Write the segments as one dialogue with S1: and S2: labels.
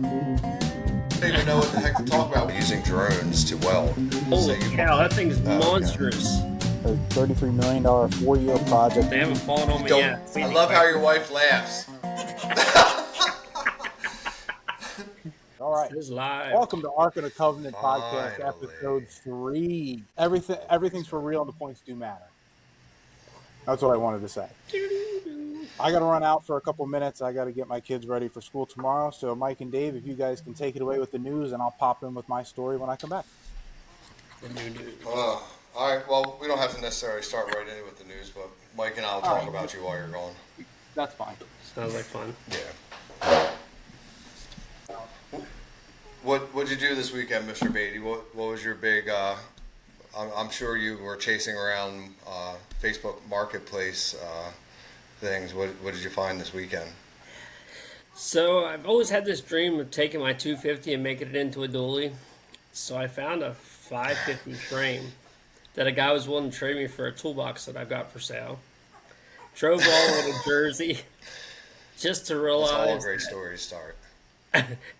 S1: don't even know what the heck to talk about using drones to weld.
S2: Holy cow, that thing's monstrous.
S3: A $33 million 4-year project.
S2: They haven't fallen on me
S1: Don't.
S2: yet.
S1: I love how your wife laughs.
S3: All right.
S2: This is live.
S3: Welcome to Ark of the Covenant podcast,
S1: Finally.
S3: episode 3. Everything's for real and the points do matter. That's what I wanted to say. I got to run out for a couple minutes. I got to get my kids ready for school tomorrow. So Mike and Dave, if you guys can take it away with the news, and I'll pop in with my story when I come back.
S1: All right. Well, we don't have to necessarily start right in with the news, but Mike and I will talk
S3: right.
S1: about you while you're gone.
S3: That's fine.
S2: Sounds like fun.
S1: Yeah. What'd you do this weekend, Mr. Beatty? What was your big? I'm sure you were chasing around Facebook Marketplace things. What did you find this weekend?
S2: So I've always had this dream of taking my 250 and making it into a dually. So I found a 550 frame that a guy was willing to trade me for a toolbox that I've got for sale. Drove all the way to Jersey just to
S1: That's
S2: realize
S1: how all great stories start.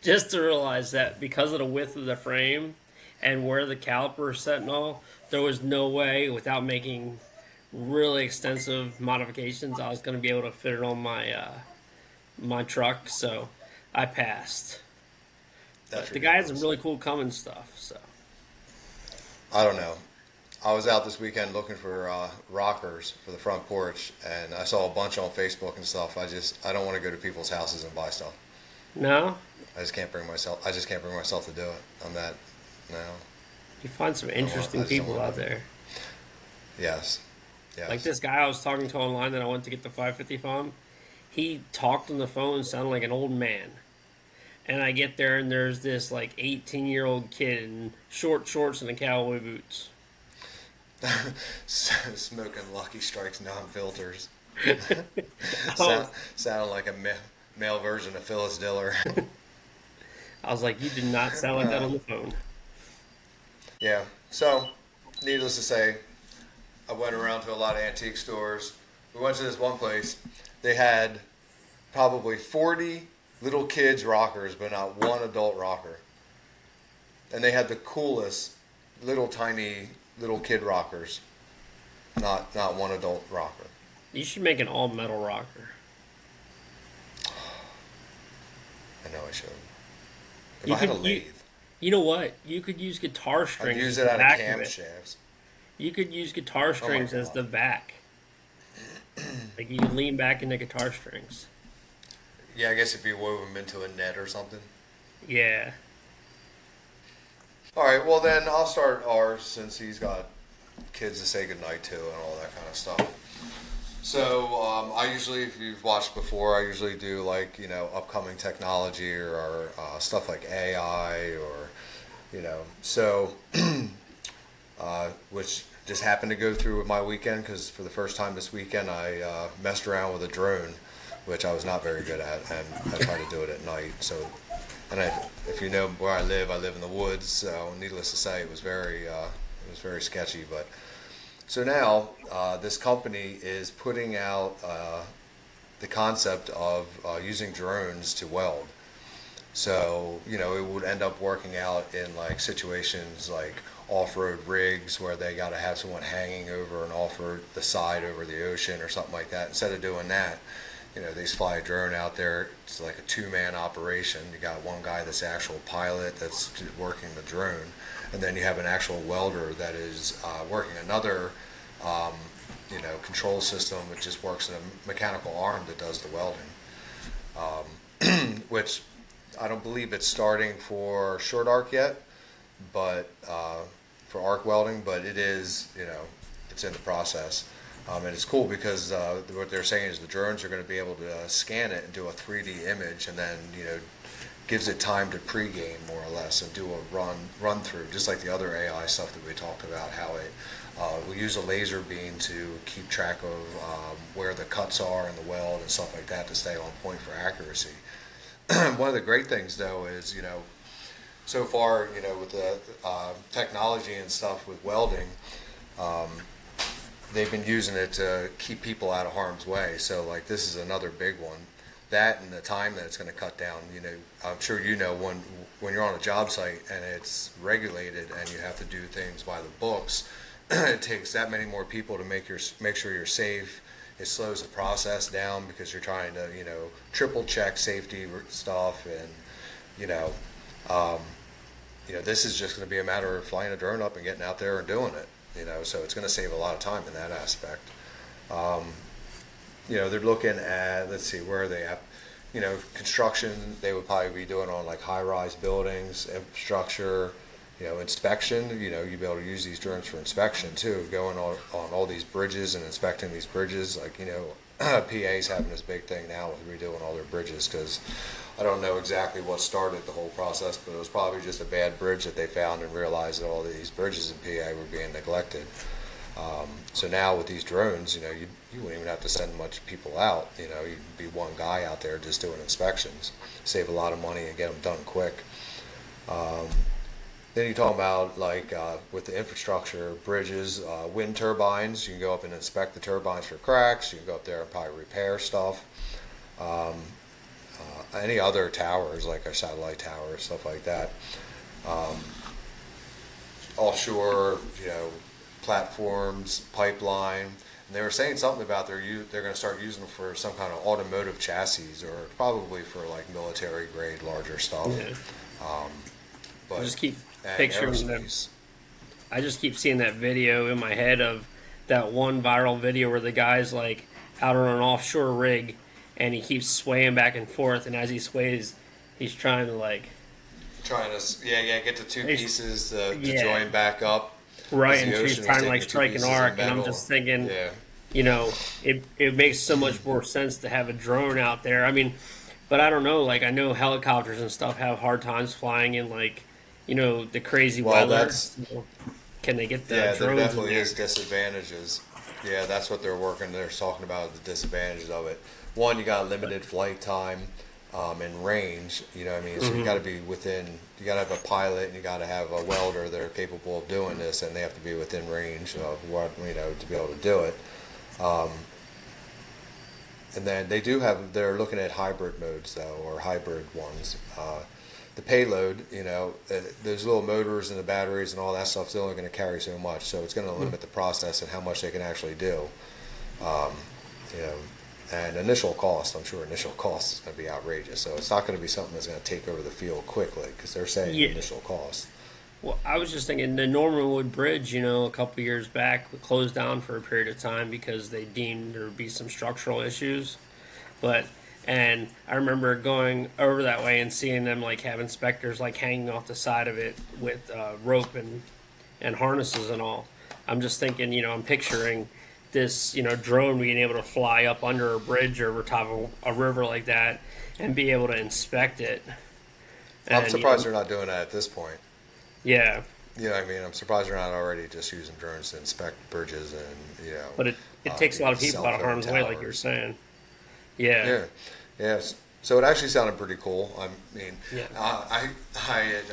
S2: just to realize that because of the width of the frame and where the caliper is set and all, there was no way without making really extensive modifications I was going to be able to fit it on my my truck. So I passed.
S1: That's
S2: The guy has some
S1: ridiculous.
S2: really cool Cummins stuff. So
S1: I don't know. I was out this weekend looking for rockers for the front porch, and I saw a bunch on Facebook and stuff. I don't want to go to people's houses and buy stuff.
S2: no,
S1: I just can't bring myself to do it. I'm that no.
S2: you find some
S1: I
S2: interesting
S1: just don't
S2: people
S1: want
S2: out
S1: to.
S2: there.
S1: Yes. Yes.
S2: Like this guy I was talking to online that I went to get the 550 from. He talked on the phone and sounded like an old man. And I get there and there's this like 18-year-old kid in short shorts and the cowboy boots.
S1: Smoking Lucky Strikes non-filters.
S2: Oh,
S1: Sound like a male version of Phyllis Diller.
S2: I was like, you did not sound like that on the phone.
S1: Yeah. So, needless to say, I went around to a lot of antique stores. We went to this one place. They had probably 40 little kids rockers, but not one adult rocker. And they had the coolest little tiny little kid rockers. Not one adult rocker.
S2: You should make an all-metal rocker.
S1: I know I should. If
S2: You
S1: I had a
S2: could-
S1: lathe,
S2: You know what? You could use guitar
S1: I'd
S2: strings
S1: use
S2: as
S1: it
S2: the
S1: out of
S2: back of it.
S1: camshafts.
S2: You could use guitar strings as
S1: God.
S2: the back. Like you could lean back into guitar strings.
S1: Yeah, I guess if you wove them into a net or something.
S2: Yeah.
S1: All right, well then I'll start ours since he's got kids to say goodnight to and all that kind of stuff. So I usually, if you've watched before, I usually do like, upcoming technology or stuff like AI or, so, which just happened to go through with my weekend because for the first time this weekend I messed around with a drone, which I was not very good at, and I try to do it at night. So, and if you know where I live in the woods. So, needless to say, it was very sketchy. But so now this company is putting out the concept of using drones to weld. So, it would end up working out in like situations like off-road rigs where they got to have someone hanging over and offer the side over the ocean or something like that. Instead of doing that, they just fly a drone out there. It's like a two-man operation. You got one guy that's the actual pilot that's working the drone, and then you have an actual welder that is working another, control system. It just works in a mechanical arm that does the welding, which I don't believe it's starting for short arc yet, but for arc welding, but it is, it's in the process. And it's cool because what they're saying is the drones are going to be able to scan it and do a 3D image, and then gives it time to pregame more or less and do a run through, just like the other AI stuff that we talked about. How it we use a laser beam to keep track of where the cuts are in the weld and stuff like that to stay on point for accuracy. One of the great things though is so far with the technology and stuff with welding. They've been using it to keep people out of harm's way. So like this is another big one. that and the time that it's going to cut down. You know, I'm sure you know when you're on a job site and it's regulated and you have to do things by the books, it takes that many more people to make sure you're safe. It slows the process down because you're trying to, you know, triple check safety stuff, and you know, um, this is just going to be a matter of flying a drone up and getting out there and doing it. You know, so it's going to save a lot of time in that aspect. Um, they're looking at, let's see, where are they at? You know, construction, they would probably be doing on like high-rise buildings, infrastructure, inspection. You'd be able to use these drones for inspection too, going on all these bridges and inspecting these bridges. Like, PA's having this big thing now with redoing all their bridges, because I don't know exactly what started the whole process, but it was probably just a bad bridge that they found and realized that all these bridges in PA were being neglected. So now with these drones, you wouldn't even have to send much people out. You'd be one guy out there just doing inspections, save a lot of money and get them done quick. Then you talk about like with the infrastructure, bridges, wind turbines. You can go up and inspect the turbines for cracks. You can go up there and probably repair stuff. Any other towers, like our satellite towers, stuff like that. Offshore, platforms, pipeline. And they were saying something about they're going to start using them for some kind of automotive chassis, or probably for like military grade larger stuff.
S2: Yeah.
S1: But
S2: I just keep
S1: and
S2: picturing them.
S1: aerospace.
S2: I just keep seeing that video in my head of that one viral video where the guy's like out on an offshore rig and he keeps swaying back and forth, and as he sways, he's trying to like
S1: Get the two pieces to
S2: Yeah.
S1: join back up.
S2: right,
S1: As the
S2: and she's
S1: ocean is
S2: trying to
S1: taking
S2: like
S1: two
S2: strike an
S1: pieces of
S2: arc, and I'm
S1: metal.
S2: just thinking,
S1: Yeah.
S2: it makes so much more sense to have a drone out there. I mean, but I don't know, like I know helicopters and stuff have hard times flying in like, the crazy
S1: Well,
S2: weather.
S1: that's
S2: So can they get the
S1: yeah.
S2: drones
S1: There
S2: in
S1: definitely
S2: there?
S1: is disadvantages. Yeah, that's what they're talking about, the disadvantages of it. One, you got limited flight time and range. You know what I mean? So you got to be within. You got to have a pilot and you got to have a welder that are capable of doing this, and they have to be within range of what to be able to do it. And then they're looking at hybrid modes though, or hybrid ones. The payload, those little motors and the batteries and all that stuff's only going to carry so much, so it's going to limit the process and how much they can actually do. Um, and initial cost, I'm sure initial cost is going to be outrageous. So it's not going to be something that's going to take over the field quickly, because they're saying
S2: Yeah.
S1: initial cost.
S2: Well, I was just thinking the Normanwood Bridge, a couple years back, closed down for a period of time because they deemed there would be some structural issues. And I remember going over that way and seeing them like have inspectors like hanging off the side of it with rope and harnesses and all. I'm just thinking, I'm picturing this, drone being able to fly up under a bridge or over top of a river like that and be able to inspect it.
S1: I'm
S2: And,
S1: surprised they're not doing that at this point.
S2: Yeah,
S1: You know what I mean? I'm surprised they're not already just using drones to inspect bridges and,
S2: but it takes a lot of people out of
S1: cell phone
S2: harm's way, like
S1: towers.
S2: you're saying. Yeah.
S1: Yeah, yes. So it actually sounded pretty cool. I mean,
S2: Yeah.
S1: I had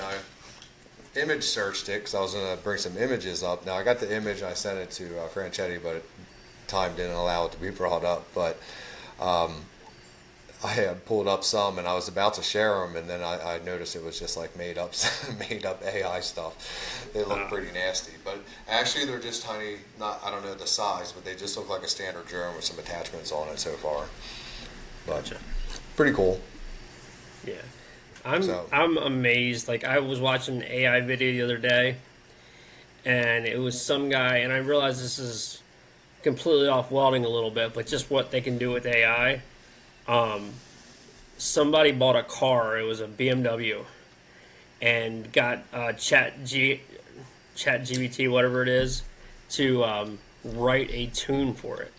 S1: image searched it because I was gonna bring some images up. Now I got the image and I sent it to Franchetti, but time didn't allow it to be brought up. But I had pulled up some and I was about to share them, and then I noticed it was just like made up AI stuff. They look pretty nasty, but actually they're just tiny. I don't know the size, but they just look like a standard drone with some attachments on it so far. But
S2: Gotcha.
S1: pretty cool.
S2: Yeah. I'm
S1: So-
S2: I'm amazed. Like I was watching an AI video the other day, and it was some guy, and I realized this is completely off welding a little bit, but just what they can do with AI. Somebody bought a car. It was a BMW, and got Chat GBT, whatever it is, to write a tune for it.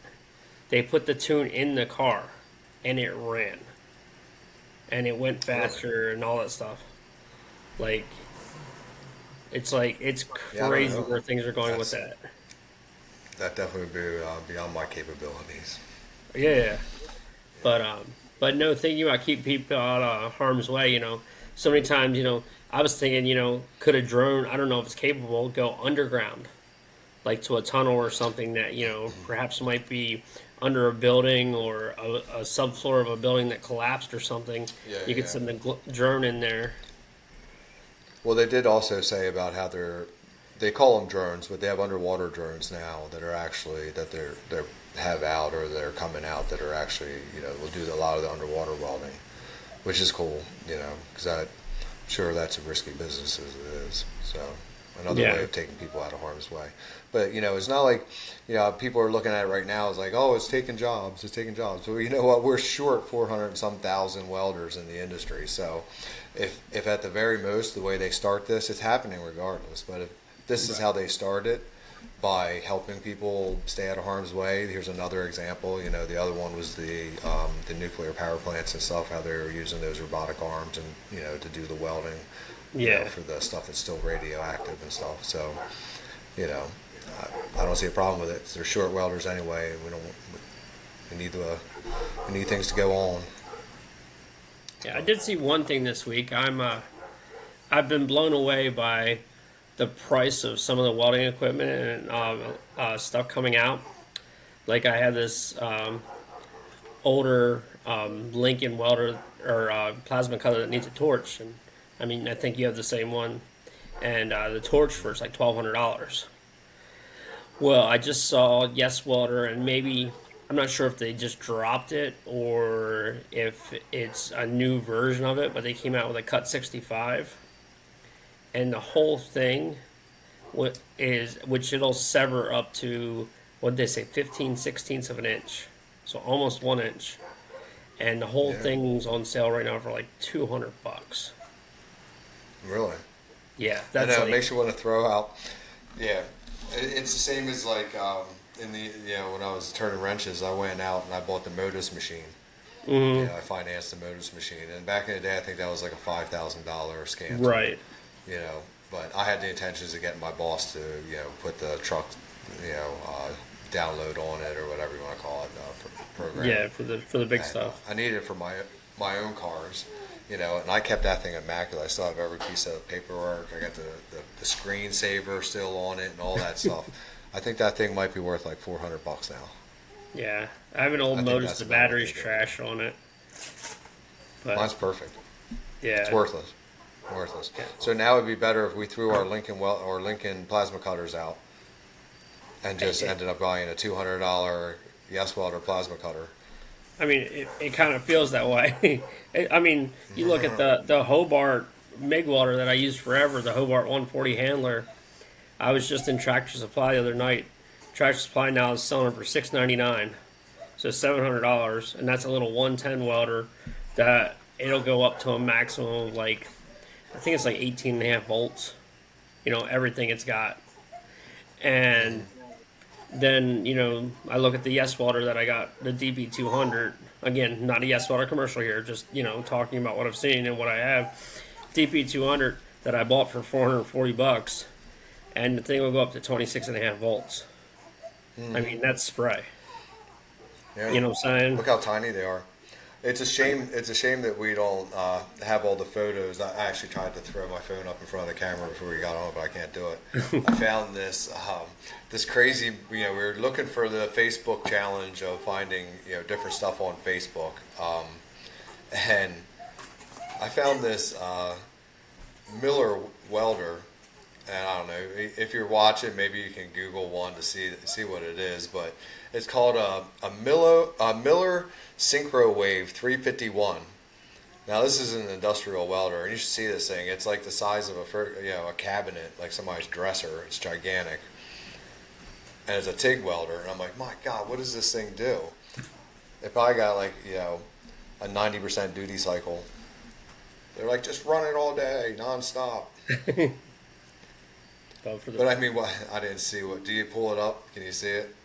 S2: They put the tune in the car, and it ran, and it went faster and all that stuff. Like, it's
S1: Yeah, I don't
S2: crazy
S1: know.
S2: where things are going with that.
S1: That definitely would be beyond my capabilities.
S2: Yeah, but no, thinking about keep people out of harm's way. So many times, I was thinking, could a drone? I don't know if it's capable, go underground, like to a tunnel or something that perhaps might be under a building or a subfloor of a building that collapsed or something,
S1: Yeah,
S2: you could
S1: yeah.
S2: send a drone in there.
S1: Well, they did also say about how they call them drones, but they have underwater drones now that are actually that they're have out or they're coming out that are actually will do a lot of the underwater welding, which is cool, because I'm sure that's a risky business as it is. So another
S2: Yeah.
S1: way of taking people out of harm's way. But it's not like people are looking at it right now as like, oh, it's taking jobs, it's taking jobs. But you know what? We're short 400 and some thousand welders in the industry. So if at the very most the way they start this, it's happening regardless. But if this is how they start it, by helping people stay out of harm's way. Here's another example. The other one was the nuclear power plants and stuff. How they were using those robotic arms and to do the welding.
S2: Yeah.
S1: For the stuff that's still radioactive and stuff. So, I don't see a problem with it. They're short welders anyway. We need things to go on.
S2: Yeah, I did see one thing this week. I've been blown away by the price of some of the welding equipment and stuff coming out. Like I had this older Lincoln welder or plasma cutter that needs a torch, and I mean I think you have the same one, and the torch for it's like $1,200. Well, I just saw Yes Welder, and maybe I'm not sure if they just dropped it or if it's a new version of it, but they came out with a Cut 65, and the whole thing which it'll sever up to what did they say 15/16 of an inch, so almost 1 inch, and the whole
S1: Yeah.
S2: thing's on sale right now for like $200.
S1: Really?
S2: Yeah,
S1: I
S2: that's
S1: know. It
S2: like
S1: makes you want to throw out. Yeah. It's the same as like in the when I was turning wrenches, I went out and I bought the Modus machine. I financed the Modus machine, and back in the day, I think that was like a $5,000 scam.
S2: right.
S1: But I had the intentions of getting my boss to put the truck download on it or whatever you want to call it program.
S2: Yeah, for the big
S1: And,
S2: stuff.
S1: I need it for my own cars. And I kept that thing immaculate. I still have every piece of paperwork. I got the screensaver still on it and all that stuff. I think that thing might be worth like $400 now.
S2: Yeah, I have an old
S1: I think
S2: Modus.
S1: that's
S2: The
S1: about what
S2: battery's
S1: they do.
S2: trash on it. But
S1: Mine's perfect.
S2: yeah,
S1: It's worthless. Worthless. So now it'd be better if we threw our Lincoln plasma cutters out and just ended up buying a $200 Yes Welder plasma cutter.
S2: I mean, it kind of feels that way. I mean, you look at the Hobart MIG welder that I used forever, the Hobart 140 handler. I was just in Tractor Supply the other night. Tractor Supply now is selling it for $699, so $700, and that's a little 110 welder that it'll go up to a maximum of like, I think it's like 18 and a half volts. Everything it's got, and then I look at the Yes Welder that I got, the DP200. Again, not a Yes Welder commercial here, just talking about what I've seen and what I have. DP200 that I bought for $440, and the thing will go up to 26 and a half volts. I mean, that's spray.
S1: Yeah.
S2: You know what I'm saying?
S1: Look how tiny they are. It's a shame. It's a shame that we don't have all the photos. I actually tried to throw my phone up in front of the camera before we got on, but I can't do it. I found this crazy. We were looking for the Facebook challenge of finding different stuff on Facebook, and I found this Miller welder. And I don't know if you're watching, maybe you can Google one to see what it is. But it's called a Miller Synchro Wave 351. Now this is an industrial welder, and you should see this thing. It's like the size of a cabinet, like somebody's dresser. It's gigantic, and it's a TIG welder. And I'm like, my God, what does this thing do? It probably got like a 90% duty cycle. They're like, just run it all day, nonstop. But I mean, I didn't see what. Do you pull it up? Can you see it?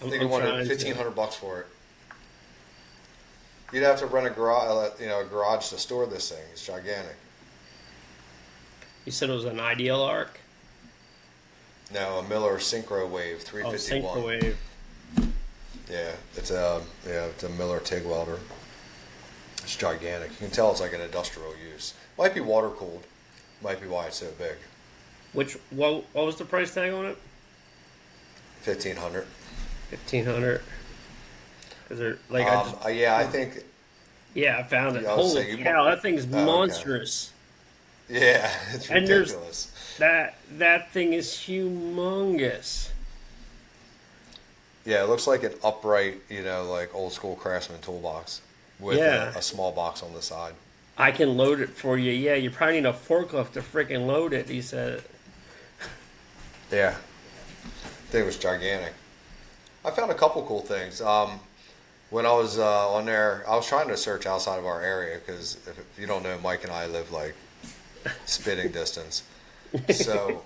S1: I think it wanted $1,500 for it. You'd have to rent a garage to store this thing. It's gigantic.
S2: You said it was an Ideal Arc?
S1: No, a Miller Synchro Wave
S2: Oh,
S1: 351.
S2: Synchro Wave.
S1: Yeah, it's a Miller TIG welder. It's gigantic. You can tell it's like an industrial use. Might be water cooled. Might be why it's so big.
S2: What was the price tag on it?
S1: 1,500.
S2: 1,500. Is there like I just
S1: Yeah, I think.
S2: yeah I found it.
S1: Yeah, I was
S2: Holy
S1: saying
S2: cow, that thing's
S1: Oh, okay.
S2: monstrous.
S1: Yeah, it's
S2: And there's
S1: ridiculous.
S2: that thing is humongous.
S1: Yeah, it looks like an upright, like old school Craftsman toolbox with
S2: Yeah,
S1: a small box on the side.
S2: I can load it for you. Yeah, you probably need a forklift to freaking load it. He said.
S1: Yeah, thing was gigantic. I found a couple cool things. When I was on there, I was trying to search outside of our area because if you don't know, Mike and I live like spitting distance. So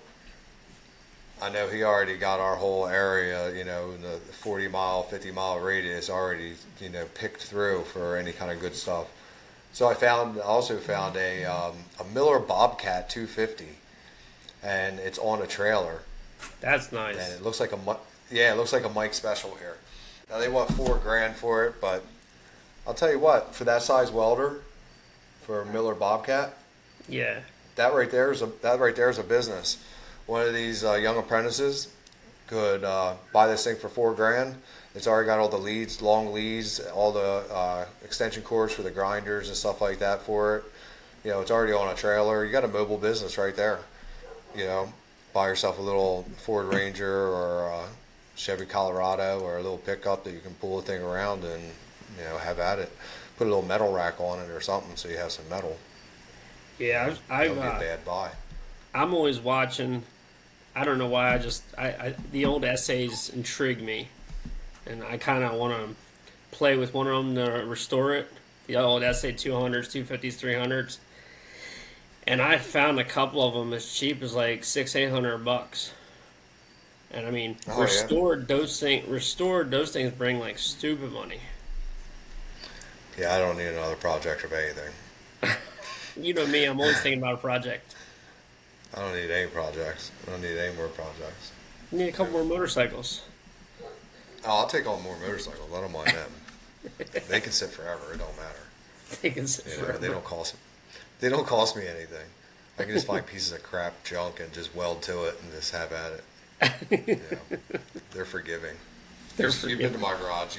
S1: I know he already got our whole area, in the 40-mile, 50-mile radius already, picked through for any kind of good stuff. So also found a Miller Bobcat 250, and it's on a trailer,
S2: That's
S1: and
S2: nice.
S1: it looks like it looks like a Mike special here. Now they want $4,000 for it, but I'll tell you what, for that size welder, for a Miller Bobcat,
S2: Yeah.
S1: that right there is a business. One of these young apprentices could buy this thing for $4,000. It's already got all the leads, long leads, all the extension cords for the grinders and stuff like that for it. It's already on a trailer. You got a mobile business right there. You know, buy yourself a little Ford Ranger or a Chevy Colorado or a little pickup that you can pull the thing around and have at it. Put a little metal rack on it or something so you have some metal.
S2: Yeah,
S1: Don't be a bad buy.
S2: I'm always watching. I don't know why. The old essays intrigue me, and I kind of want to play with one of them to restore it. The old essay 200s, 250s, 300s, and I found a couple of them as cheap as like $600-800. And I mean,
S1: Oh yeah.
S2: restored those things bring like stupid money.
S1: Yeah, I don't need another project of anything.
S2: You know me, I'm always thinking about a project.
S1: I don't need any projects. I don't need any more projects.
S2: You need a couple more motorcycles.
S1: Oh, I'll take on more motorcycles. I don't mind them. They can sit forever. It don't matter.
S2: They can sit
S1: They
S2: forever.
S1: don't cost. They don't cost me anything. I can just find pieces of crap junk and just weld to it and just have at it. They're forgiving. You've been to my garage.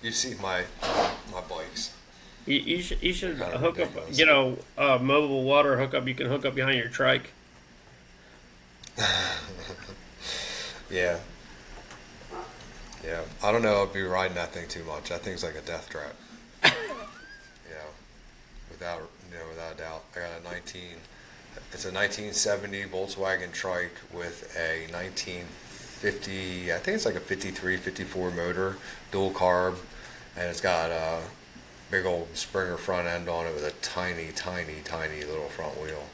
S1: You've seen my bikes.
S2: You should
S1: Kind of
S2: hook up,
S1: ridiculous.
S2: get a mobile water hookup you can hook up behind your trike.
S1: Yeah. Yeah. I don't know if I'd be riding that thing too much. That thing's like a death trap. Without a doubt. I got it's a 1970 Volkswagen trike with a 1950, I think it's like a 53, 54 motor, dual carb, and it's got a big old Springer front end on it with a tiny, tiny, tiny little front wheel.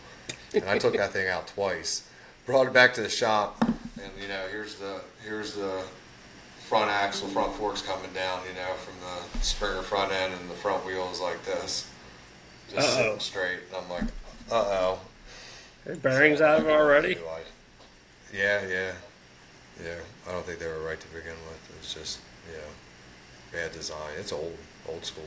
S1: And I took that thing out twice, brought it back to the shop, and here's the front axle, front forks coming down, from the Springer front end, and the front wheel is like this, just sitting straight. And I'm like, uh-oh.
S2: The bearings out of it already?
S1: Yeah. I don't think they were right to begin with. It's just, bad design. It's old school.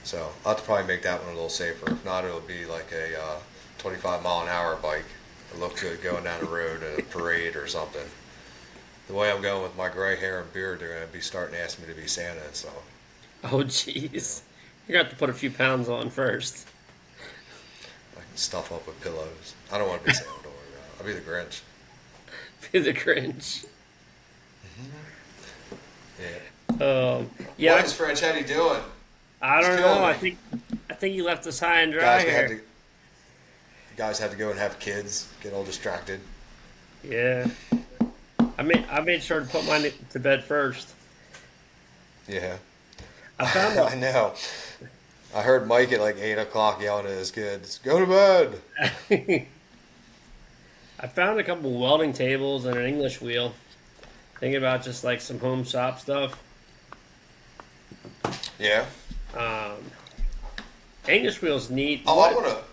S1: So I'll have to probably make that one a little safer. If not, it'll be like a 25-mile-an-hour bike. It look good going down the road at a parade or something. The way I'm going with my gray hair and beard, they're going to be starting to ask me to be Santa and stuff.
S2: Oh, jeez. You're going to have to put a few pounds on first.
S1: I can stuff up with pillows. I don't want to be Santa. Don't worry about it. I'll be the Grinch.
S2: Be the cringe.
S1: Yeah.
S2: Yeah,
S1: What is French Eddie doing?
S2: I don't
S1: He's
S2: know.
S1: killing
S2: I
S1: me.
S2: think he left us high and dry here.
S1: You guys had to go and have kids, get all distracted.
S2: Yeah. I made sure to put mine to bed first.
S1: Yeah.
S2: I found
S1: I know. I heard Mike at like 8 o'clock yelling at his kids, "Go to bed!"
S2: I found a couple welding tables and an English wheel. Thinking about just like some home shop stuff.
S1: Yeah.
S2: English wheel's neat.
S1: Oh,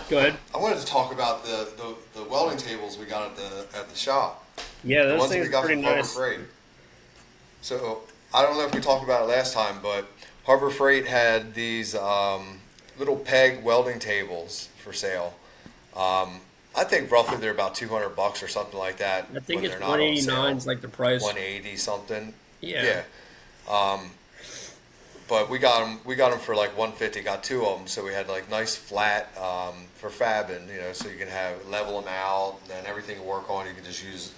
S2: Good.
S1: I wanted to talk about the welding tables we got at the shop.
S2: Yeah,
S1: The
S2: those
S1: ones that
S2: things
S1: we
S2: are
S1: got
S2: pretty
S1: from Harbor
S2: nice.
S1: Freight. So I don't know if we talked about it last time, but Harbor Freight had these little peg welding tables for sale. I think roughly they're about $200 or something like that.
S2: I think
S1: when
S2: it's
S1: they're not on sale.
S2: 189 is like the price.
S1: 180 something.
S2: Yeah.
S1: Yeah. But we got them for like 150. Got two of them, so we had like nice flat for fabbing, so you can have level them out, and then everything you work on, you can just use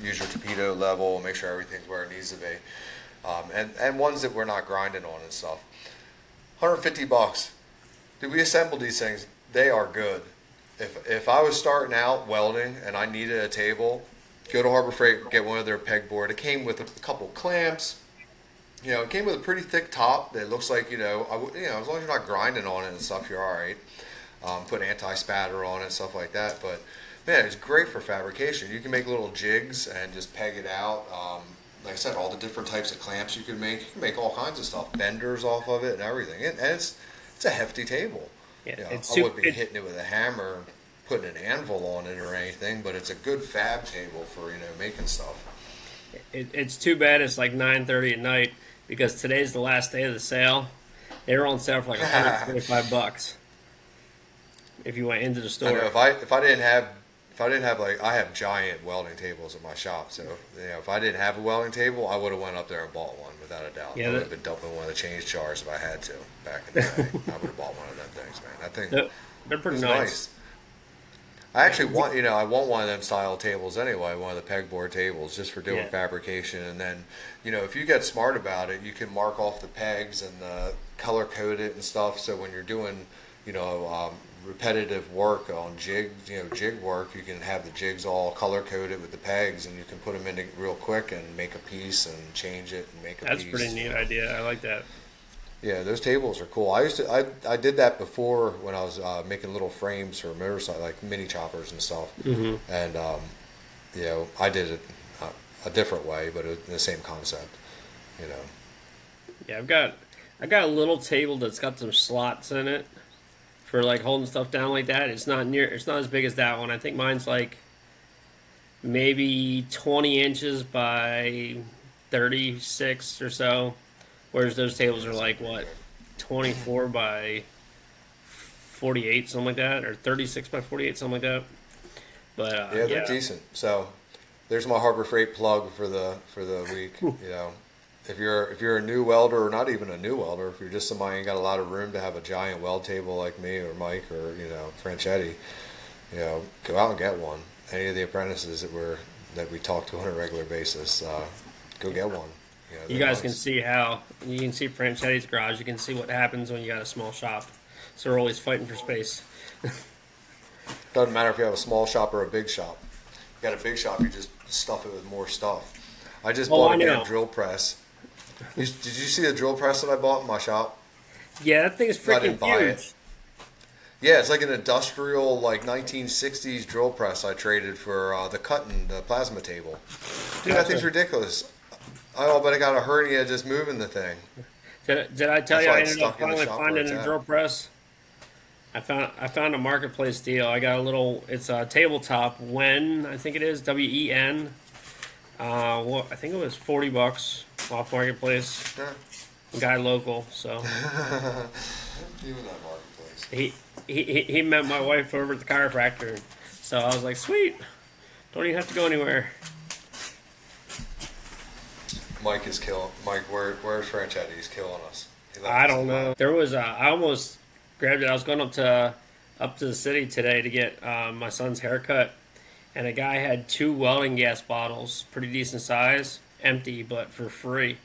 S1: your torpedo level, and make sure everything's where it needs to be, and ones that we're not grinding on and stuff. $150. Did we assemble these things? They are good. If I was starting out welding and I needed a table, go to Harbor Freight, get one of their pegboard. It came with a couple clamps. It came with a pretty thick top that looks like, as long as you're not grinding on it and stuff, you're all right. Put anti-spatter on it, stuff like that. But, man, it's great for fabrication. You can make little jigs and just peg it out. Like I said, all the different types of clamps you can make. You can make all kinds of stuff, benders off of it and everything. And it's a hefty table.
S2: Yeah,
S1: I wouldn't be hitting it with a hammer, putting an anvil on it or anything, but it's a good fab table for, making stuff.
S2: It's too bad it's like 9:30 at night, because today's the last day of the sale. They were on sale for like $125 if you went into the store.
S1: I know, if I didn't have like, I have giant welding tables at my shop, so if I didn't have a welding table, I would have went up there and bought one without a doubt.
S2: Yeah,
S1: I would have been dumping one of the change jars if I had to back in the day. I would have bought one of them things, man. I think
S2: they're pretty
S1: it's
S2: nice.
S1: I actually want, I want one of them style tables anyway, one of the pegboard tables, just for doing
S2: Yeah.
S1: fabrication. And then, if you get smart about it, you can mark off the pegs and color code it and stuff. So when you're doing, repetitive work on jig work, you can have the jigs all color coded with the pegs, and you can put them in real quick and make a piece and change it and make a
S2: That's
S1: piece.
S2: a pretty neat idea. I like that.
S1: Yeah, those tables are cool. I did that before when I was making little frames for motorcycle, like mini choppers and stuff.
S2: Mm-hmm.
S1: And I did it a different way, but the same concept.
S2: Yeah, I got a little table that's got some slots in it for like holding stuff down like that. It's not as big as that one. I think mine's like maybe 20 inches by 36 or so. Whereas those tables are like, what, 24 by 48, something like that, or 36 by 48, something like that. But
S1: Yeah, they're decent. So there's my Harbor Freight plug for the week. If you're a new welder, or not even a new welder, if you're just somebody who got a lot of room to have a giant weld table like me or Mike or Franchetti, go out and get one. Any of the apprentices that we talk to on a regular basis, go get one.
S2: You guys can see Franchetti's garage. You can see what happens when you got a small shop. So we're always fighting for space.
S1: Doesn't matter if you have a small shop or a big shop. You got a big shop, you just stuff it with more stuff. I just bought a damn drill press. Did you see the drill press that I bought in my shop?
S2: Yeah, that thing is freaking huge.
S1: Yeah, it's like an industrial, like 1960s drill press I traded for the plasma table. Dude, that thing's ridiculous. I bet I got a hernia just moving the thing.
S2: Did I tell you I ended up finally finding a drill
S1: at.
S2: press? I found a marketplace deal. I got it's a tabletop Wen, I think it is, WEN. I think it was $40 off marketplace.
S1: Yeah.
S2: Guy local, so.
S1: Even that marketplace.
S2: He met my wife over at the chiropractor, so I was like, sweet, don't even have to go anywhere.
S1: Mike is killing. Mike, where's Franchetti? He's killing us.
S2: I don't know. There was I almost grabbed it. I was going up to the city today to get my son's haircut, and a guy had 2 welding gas bottles, pretty decent size, empty but for free.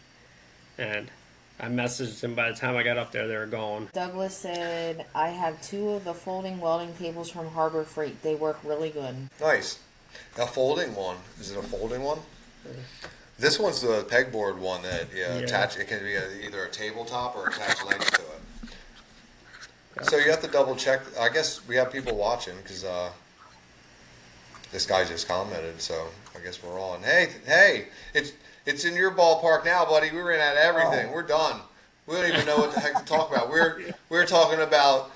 S2: And I messaged him. By the time I got up there, they were gone.
S4: Douglas said, I have 2 of the folding welding tables from Harbor Freight. They work really good.
S1: Nice. A folding one. Is it a folding one? This one's the pegboard one that attach. It can be either a tabletop or attach legs to it. So you have to double check. I guess we have people watching because this guy just commented. So I guess we're on. Hey, it's in your ballpark now, buddy. We ran out of everything. We're done. We don't even know what the heck to talk about. We're talking about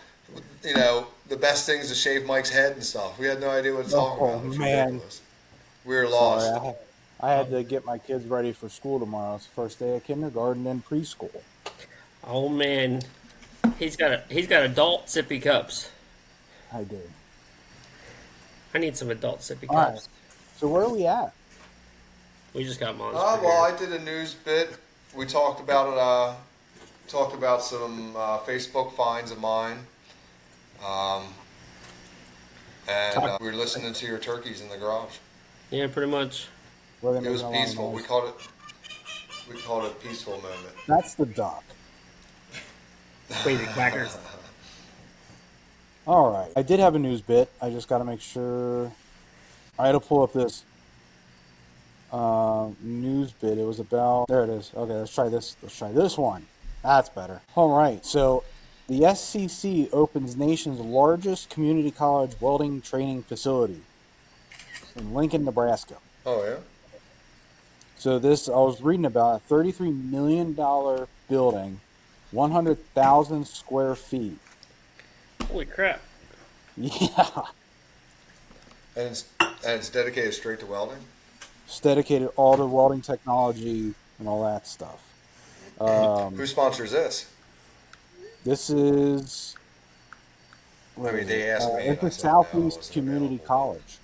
S1: the best things to shave Mike's head and stuff. We had no idea what to talk about. It was ridiculous. We were lost.
S3: Sorry, I had to get my kids ready for school tomorrow. It's the first day of kindergarten and preschool.
S2: Oh man, he's got adult sippy cups.
S3: I do.
S2: I need some adult sippy
S3: All
S2: cups.
S3: right. So where are we at?
S2: We just got Monster.
S1: Well, I did a news bit. we talked about some Facebook finds of mine, um, and
S3: Talk
S1: we were listening to your turkeys in the garage.
S2: Yeah, pretty much.
S3: where they
S1: It was
S3: making a lot of
S1: peaceful.
S3: noise.
S1: We called it a peaceful moment.
S3: That's the duck.
S2: Crazy quackers.
S3: All right. I did have a news bit. I just got to make sure. I had to pull up this news bit. It was about. There it is. Okay, let's try this. Let's try this one. That's better. All right. So, the SCC opens nation's largest community college welding training facility in Lincoln, Nebraska.
S1: Oh yeah.
S3: So this I was reading about a $33 million building, 100,000 square feet.
S2: Holy crap.
S3: Yeah,
S1: And it's dedicated straight to welding.
S3: it's dedicated all to welding technology and all that stuff.
S1: Who sponsors this?
S3: This is
S1: I mean, they asked me,
S3: it's
S1: and I
S3: the
S1: said no, I
S3: Southeast
S1: wasn't
S3: Community
S1: available.
S3: College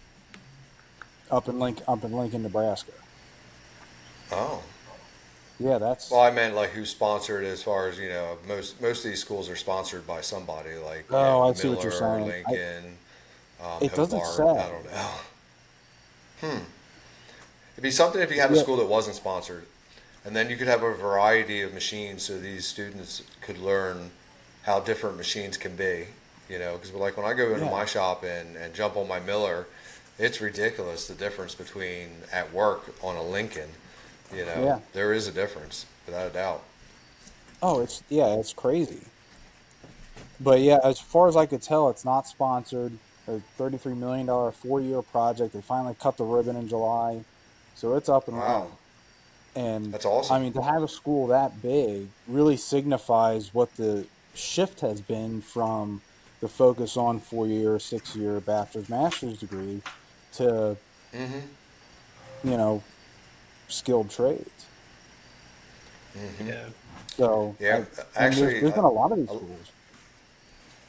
S3: up in Lincoln, Nebraska.
S1: Oh.
S3: Yeah, that's
S1: Well, I meant like who sponsored as far as, most of these schools are sponsored by somebody like
S3: oh, I see what
S1: Miller
S3: you're
S1: or
S3: saying.
S1: Lincoln,
S3: It doesn't
S1: Hobart,
S3: say.
S1: I don't know. It'd be something if you had a
S3: Yeah,
S1: school that wasn't sponsored. And then you could have a variety of machines so these students could learn how different machines can be. Because like when I go into
S3: yeah,
S1: my shop and jump on my Miller, it's ridiculous the difference between at work on a Lincoln.
S3: yeah.
S1: There is a difference without a doubt.
S3: Oh, it's crazy. But yeah, as far as I could tell, it's not sponsored. A $33 million 4-year project. They finally cut the ribbon in July, so it's up and
S1: Wow,
S3: running. And
S1: that's
S3: I
S1: awesome.
S3: mean, to have a school that big really signifies what the shift has been from the focus on 4-year, 6-year bachelor's, master's degree to
S1: Hmm.
S3: you know skilled trades.
S1: Hmm.
S2: Yeah.
S3: So
S1: Yeah,
S3: and there's
S1: actually,
S3: there's been a lot of these schools.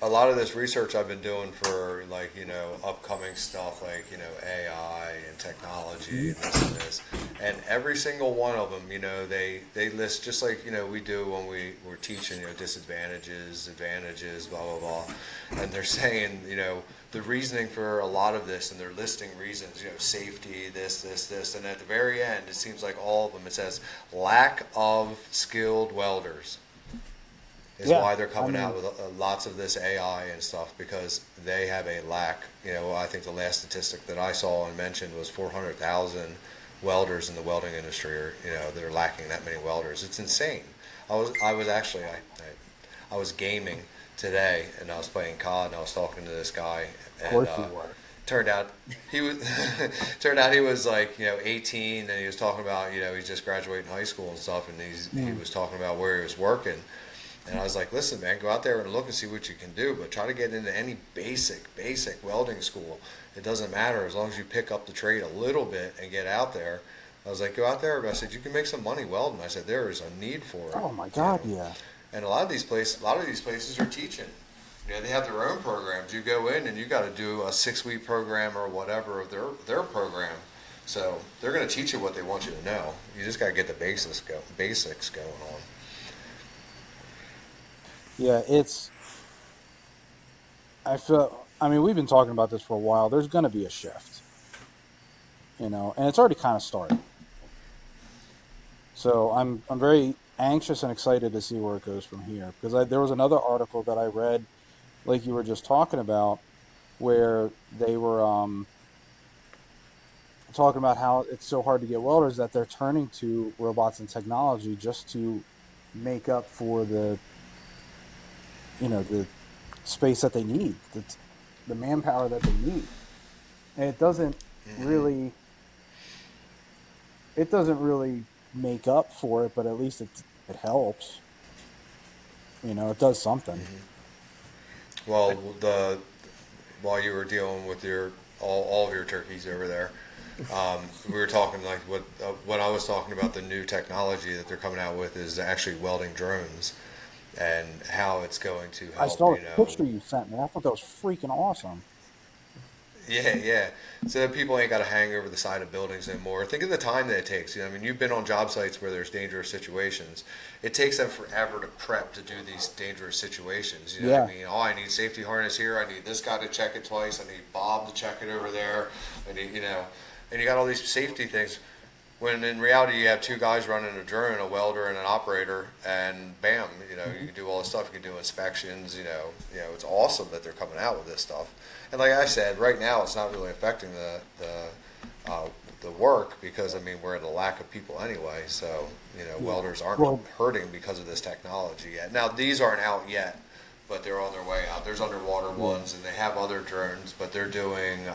S1: a lot of this research I've been doing for like upcoming stuff like AI and technology
S3: Mhm.
S1: and this, and every single one of them they list just like we do when we're teaching disadvantages, advantages, blah blah blah, and they're saying the reasoning for a lot of this, and they're listing reasons, safety, this, and at the very end it seems like all of them it says lack of skilled welders is
S3: Yeah,
S1: why they're
S3: I
S1: coming out
S3: mean,
S1: with lots of this AI and stuff because they have a lack. I think the last statistic that I saw and mentioned was 400,000 welders in the welding industry, or they're lacking that many welders. It's insane. I was actually I was gaming today and I was playing COD and I was talking to this guy
S3: of
S1: and
S3: course you were.
S1: turned out he was turned out he was like 18 and he was talking about he's just graduating high school and stuff and he
S3: Mm.
S1: was talking about where he was working and I was like, listen, man, go out there and look and see what you can do, but try to get into any basic welding school. It doesn't matter as long as you pick up the trade a little bit and get out there. I was like, go out there. But I said, you can make some money welding. I said, there is a need for it,
S3: Oh my
S1: you
S3: God,
S1: know.
S3: yeah.
S1: And a lot of these places are teaching. They have their own programs. You go in and you got to do a 6-week program or whatever of their program. So they're going to teach you what they want you to know. You just got to get the basics going on.
S3: Yeah, I mean, we've been talking about this for a while. There's going to be a shift, and it's already kind of started. So I'm very anxious and excited to see where it goes from here because there was another article that I read, like you were just talking about, where they were talking about how it's so hard to get welders that they're turning to robots and technology just to make up for the space that they need, the manpower that they need, and
S1: Hmm.
S3: really it doesn't really make up for it, but at least it helps. It does something.
S1: Hmm. Well, while you were dealing with all of your turkeys over there, we were talking like what I was talking about the new technology that they're coming out with is actually welding drones and how it's going to
S3: I
S1: help.
S3: saw a picture you sent me. I thought that was freaking awesome.
S1: Yeah, yeah. So that people ain't got to hang over the side of buildings anymore. Think of the time that it takes. You know, I mean, you've been on job sites where there's dangerous situations. It takes them forever to prep to do these dangerous situations. You know what I
S3: Yeah.
S1: mean? Oh, I need safety harness here. I need this guy to check it twice. I need Bob to check it over there. I need, you know, and you got all these safety things. When in reality, you have two guys running a drone, a welder and an operator, and bam, you know, you
S3: Mhm.
S1: can do all this stuff. You can do inspections. It's awesome that they're coming out with this stuff. And like I said, right now it's not really affecting the work because I mean we're at a lack of people anyway. So
S3: Yeah.
S1: welders aren't
S3: Well,
S1: hurting because of this technology yet. Now these aren't out yet, but they're on their way out. There's underwater
S3: yeah.
S1: ones, and they have other drones, but they're doing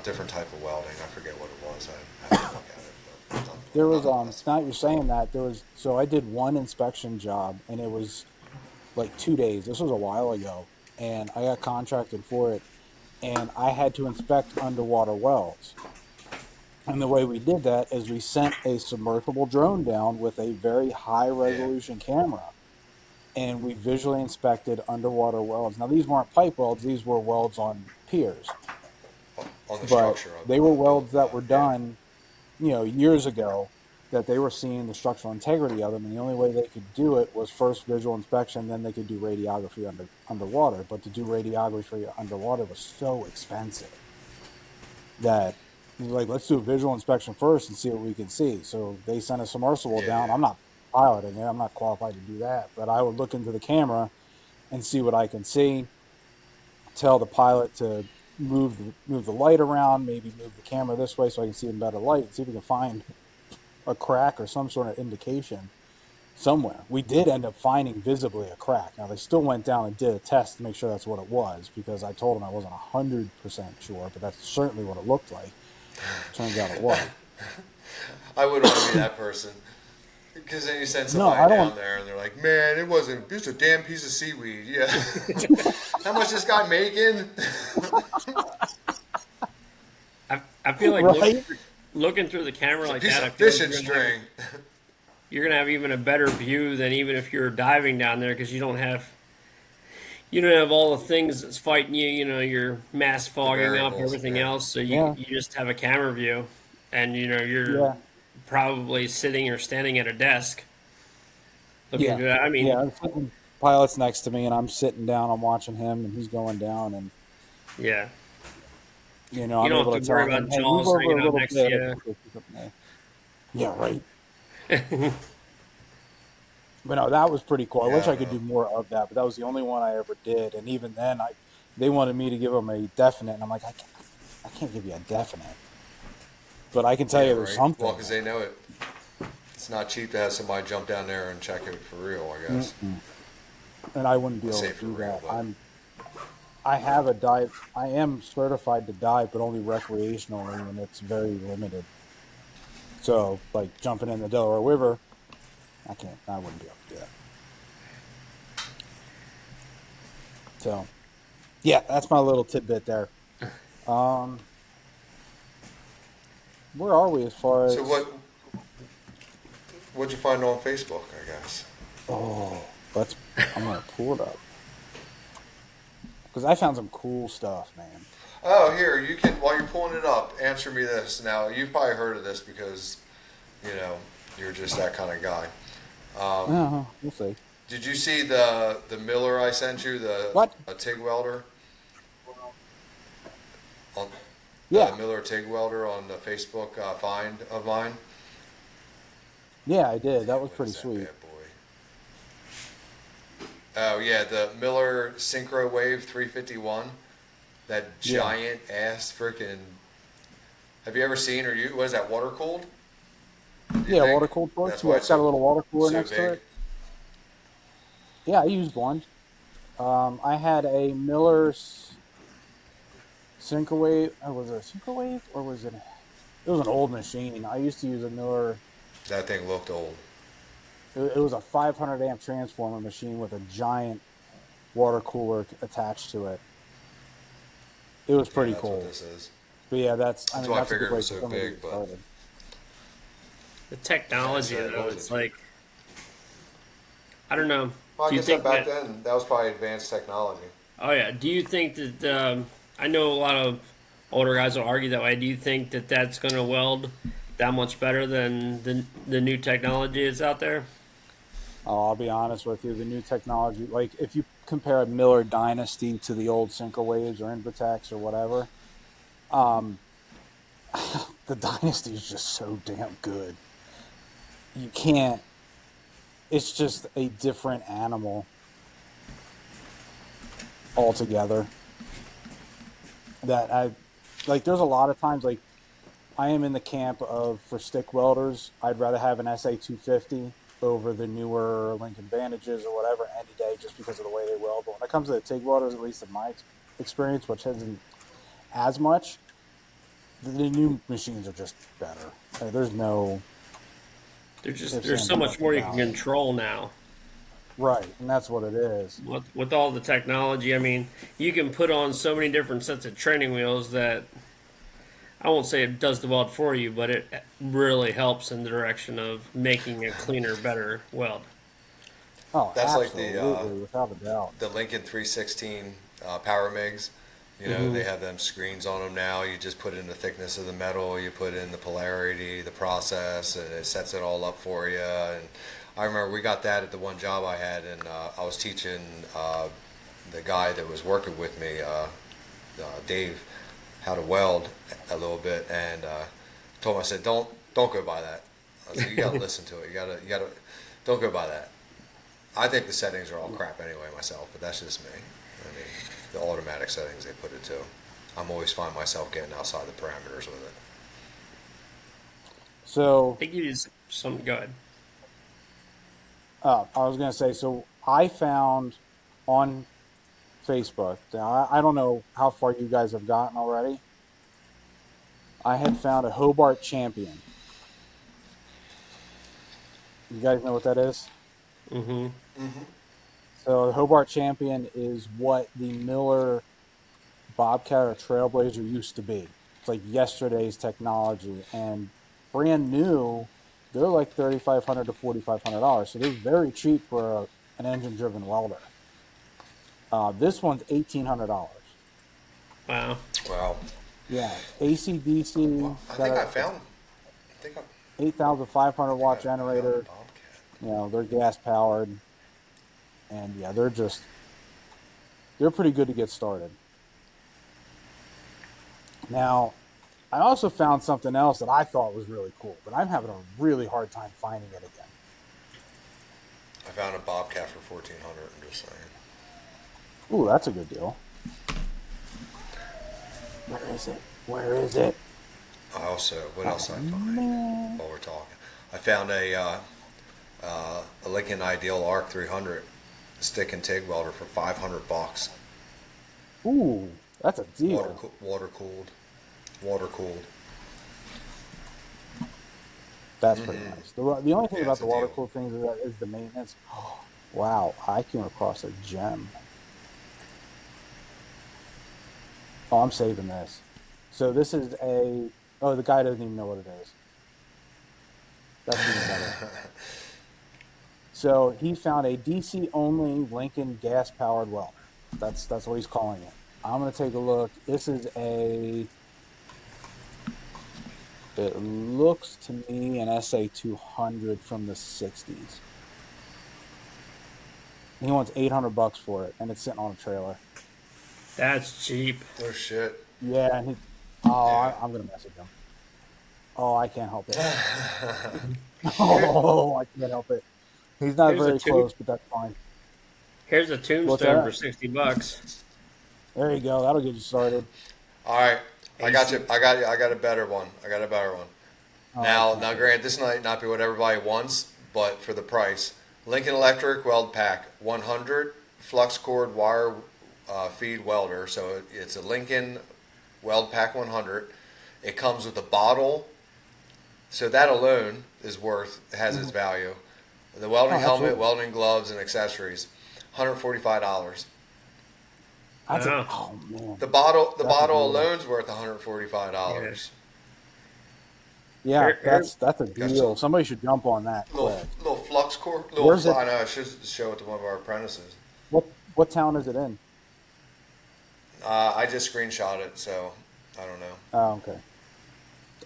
S1: different type of welding. I forget what it was. I have to look at it. But
S3: There was
S1: nonetheless,
S3: now you're saying that there was so I did one inspection job and it was like 2 days. This was a while ago, and I got contracted for it, and I had to inspect underwater wells. And the way we did that is we sent a submersible drone down with a very high
S1: yeah,
S3: resolution camera, and we visually inspected underwater welds. Now these weren't pipe welds; these were welds on piers,
S1: on the
S3: but
S1: structure
S3: they
S1: of
S3: were
S1: the build.
S3: welds that were
S1: Yeah,
S3: done years ago that they were seeing the structural integrity of them, and the only way they could do it was first visual inspection, then they could do radiography underwater. But to do radiography underwater was so expensive that like let's do a visual inspection first and see what we can see. So they sent a submersible
S1: yeah,
S3: down.
S1: yeah.
S3: I'm not piloting it. I'm not qualified to do that, but I would look into the camera and see what I can see. Tell the pilot to move the light around, maybe move the camera this way so I can see in better light, and see if we can find a crack or some sort of indication somewhere. We did end up finding visibly a crack. Now they still went down and did a test to make sure that's what it was because I told them I wasn't 100% sure, but that's certainly what it looked like. Turns out it was.
S1: I wouldn't want to be that person. Because then you send
S3: No,
S1: somebody
S3: I don't.
S1: down there and they're like, man, it wasn't, just a damn piece of seaweed. Yeah. How much this guy making?
S2: I feel like
S3: Right?
S2: looking through the camera
S1: It's a
S2: like
S1: piece
S2: that.
S1: of
S2: I feel like
S1: fishing string.
S2: you're gonna have even a better view than even if you're diving down there because you don't have all the things that's fighting you. You know, your mass
S1: The
S2: fogging up,
S1: variables,
S2: everything
S1: yeah.
S2: else. So you
S3: Yeah.
S2: you just have a camera view, and you're
S3: Yeah.
S2: probably sitting or standing at a desk looking
S3: Yeah.
S2: through that. I
S3: Yeah.
S2: mean,
S3: I'm sitting, pilot's next to me, and I'm sitting down. I'm watching him, and he's going down, and
S2: yeah, you
S3: I'm
S2: don't
S3: able
S2: have
S3: to
S2: to worry
S3: tell him,
S2: about
S3: "Hey, move
S2: jaws
S3: over
S2: hanging
S3: a
S2: out
S3: little
S2: next to
S3: bit."
S2: you.
S3: Yeah. Right. But no, that was pretty cool. I
S1: Yeah,
S3: wish
S1: I
S3: I
S1: don't
S3: could
S1: know.
S3: do more of that, but that was the only one I ever did. And even then, they wanted me to give them a definite, and I'm like, I can't give you a definite, but I can tell
S1: Yeah,
S3: you there's
S1: right. Well,
S3: something.
S1: because they know it. It's not cheap to have somebody jump down there and check it for real, I guess.
S3: Mm-mm. And I wouldn't be
S1: I
S3: able
S1: say
S3: to
S1: for
S3: do
S1: real,
S3: that.
S1: but
S3: I have a dive. I am certified to dive, but only recreationally, and it's very limited. So, like jumping in the Delaware River, I can't. I wouldn't be able to do that. So, yeah, that's my little tidbit there. Um, where are we as far
S1: so
S3: as?
S1: what'd you find on Facebook, I guess?
S3: Oh, let's. I'm gonna pull it up because I found some cool stuff, man.
S1: Oh, here, you can, while you're pulling it up, answer me this. Now, you've probably heard of this because, you know, you're just that kind of guy.
S3: We'll see.
S1: Did you see the Miller I sent you,
S3: What?
S1: a TIG welder? On the
S3: Yeah,
S1: Miller TIG welder on the Facebook find of mine?
S3: yeah, I did. That was
S1: What
S3: pretty
S1: is that
S3: sweet.
S1: bad boy? Oh, yeah, the Miller Synchro Wave 351. That
S3: Yeah,
S1: giant ass freaking. Have you ever seen or what is that, water cooled? Do you
S3: yeah,
S1: think?
S3: water cooled torch.
S1: That's
S3: Yeah,
S1: why
S3: it's
S1: it's
S3: got a
S1: so
S3: little water cooler
S1: so
S3: next to
S1: big.
S3: it. Yeah, I used one. I had a Miller's Syncrowave. Was it a Syncrowave or was it? It was an old machine. I used to use a Miller.
S1: That thing looked old.
S3: It was a 500 amp transformer machine with a giant water cooler attached to it. It was
S1: Yeah,
S3: pretty
S1: that's what
S3: cool.
S1: this is.
S3: But yeah, that's. I
S1: That's
S3: mean,
S1: why I
S3: that's a good
S1: figured it
S3: way
S1: was
S3: for
S1: so
S3: somebody to
S1: big,
S3: get
S1: but
S3: started.
S2: The
S1: yeah,
S2: technology
S1: so
S2: though,
S1: what was
S2: it's
S1: it?
S2: like I don't know.
S1: Well, I
S2: Do you
S1: guess that
S2: think
S1: back
S2: that
S1: then that was probably advanced technology.
S2: Oh yeah. Do you think that I know a lot of older guys will argue that way. Do you think that that's going to weld that much better than the new technology that's out there?
S3: Oh, I'll be honest with you. The new technology, like if you compare a Miller Dynasty to the old Synchro Waves or Invertex or whatever, um, the Dynasty is just so damn good. You can't. It's just a different animal altogether. That I like. There's a lot of times like I am in the camp of for stick welders. I'd rather have an SA 250 over the newer Lincoln Vantages or whatever any day, just because of the way they weld. But when it comes to the TIG welders, at least in my experience, which hasn't as much, the new machines are just better. There's no ifs,
S2: There's
S3: ands,
S2: so
S3: or
S2: much
S3: buts
S2: more you can
S3: about it.
S2: control now.
S3: Right, and that's what it is.
S2: With all the technology, I mean, you can put on so many different sets of training wheels that I won't say it does the weld for you, but it really helps in the direction of making a cleaner, better weld.
S3: Oh,
S1: That's like
S3: absolutely, without a doubt.
S1: the Lincoln 316 Power MIGs. You know,
S3: Hmm.
S1: they have them screens on them now. You just put in the thickness of the metal, you put in the polarity, the process, and it sets it all up for you. And I remember we got that at the one job I had, and I was teaching the guy that was working with me, Dave, how to weld a little bit, and told him, I said, don't go by that. I said, you gotta listen to it. You gotta don't go by that. I think the settings are all crap anyway myself, but that's just me. I mean, the automatic settings they put it to. I'm always find myself getting outside the parameters with it.
S3: So,
S2: They give you some good.
S3: I was going to say, so I found on Facebook. Now, I don't know how far you guys have gotten already. I had found a Hobart Champion. You guys know what that is?
S2: Mm-hmm.
S3: So the Hobart Champion is what the Miller Bobcat or Trailblazer used to be. It's like yesterday's technology and brand new. They're like $3,500 to $4,500, so they're very cheap for an engine-driven welder. This one's $1,800.
S2: Wow.
S1: Wow.
S3: Yeah, ACDC
S1: Well, I
S3: got
S1: think I
S3: a
S1: found. I think I
S3: 8,500
S1: think
S3: watt
S1: I found a
S3: generator.
S1: Bobcat.
S3: You know, they're gas powered, and yeah, they're pretty good to get started. Now, I also found something else that I thought was really cool, but I'm having a really hard time finding it again.
S1: I found a Bobcat for 1,400. I'm just saying.
S3: Ooh, that's a good deal. Where is it? Where is it?
S1: I also what
S3: Oh
S1: else I find
S3: man.
S1: while we're talking? I found a Lincoln Ideal Arc 300 stick and TIG welder for $500.
S3: Ooh, that's a deal.
S1: Water cooled, water cooled.
S3: That's pretty nice. The only thing
S1: Yeah,
S3: about
S1: it's a
S3: the water
S1: deal.
S3: cooled things is the maintenance. Wow, I came across a gem. Oh, I'm saving this. So this is a. Oh, the guy doesn't even know what it is. That's even better. So he found a DC only Lincoln gas powered welder. That's what he's calling it. I'm gonna take a look. This is a. It looks to me an SA 200 from the 60s. He wants $800 for it, and it's sitting on a trailer.
S2: That's cheap.
S1: Oh shit.
S3: Yeah, and he. Oh,
S1: Yeah.
S3: I'm gonna message him. Oh, I can't help it.
S1: Here,
S3: Oh, I can't help it. He's not
S2: Here's a
S3: very
S2: tomb.
S3: close, but that's fine.
S2: Here's a
S3: What's
S2: tombstone for
S3: that?
S2: $60.
S3: There you go. That'll get you started.
S1: all right. I got
S2: AC.
S1: you. I got you. I got a better one. I got a better one.
S3: Oh, I
S1: Now,
S3: can't
S1: now,
S3: wait.
S1: grant this might not be what everybody wants, but for the price, Lincoln Electric Weld Pack 100 flux cord wire feed welder. So it's a Lincoln Weld Pack 100. It comes with a bottle, so that alone is worth has its
S3: Mhm.
S1: value. The welding
S3: Oh,
S1: helmet,
S3: absolutely.
S1: welding gloves, and accessories, $145.
S3: That's a.
S2: Wow.
S3: Oh man,
S1: The
S3: that's a
S1: bottle
S3: deal.
S1: alone's worth
S2: Yeah.
S1: $145.
S3: Yeah,
S2: Here,
S3: that's a
S1: Got some
S3: deal. Somebody should jump on that quick.
S1: little flux core,
S3: Where's it?
S1: I know I should show it to one of our apprentices.
S3: What town is it in?
S1: I just screenshot it, so I don't know.
S3: Oh, okay.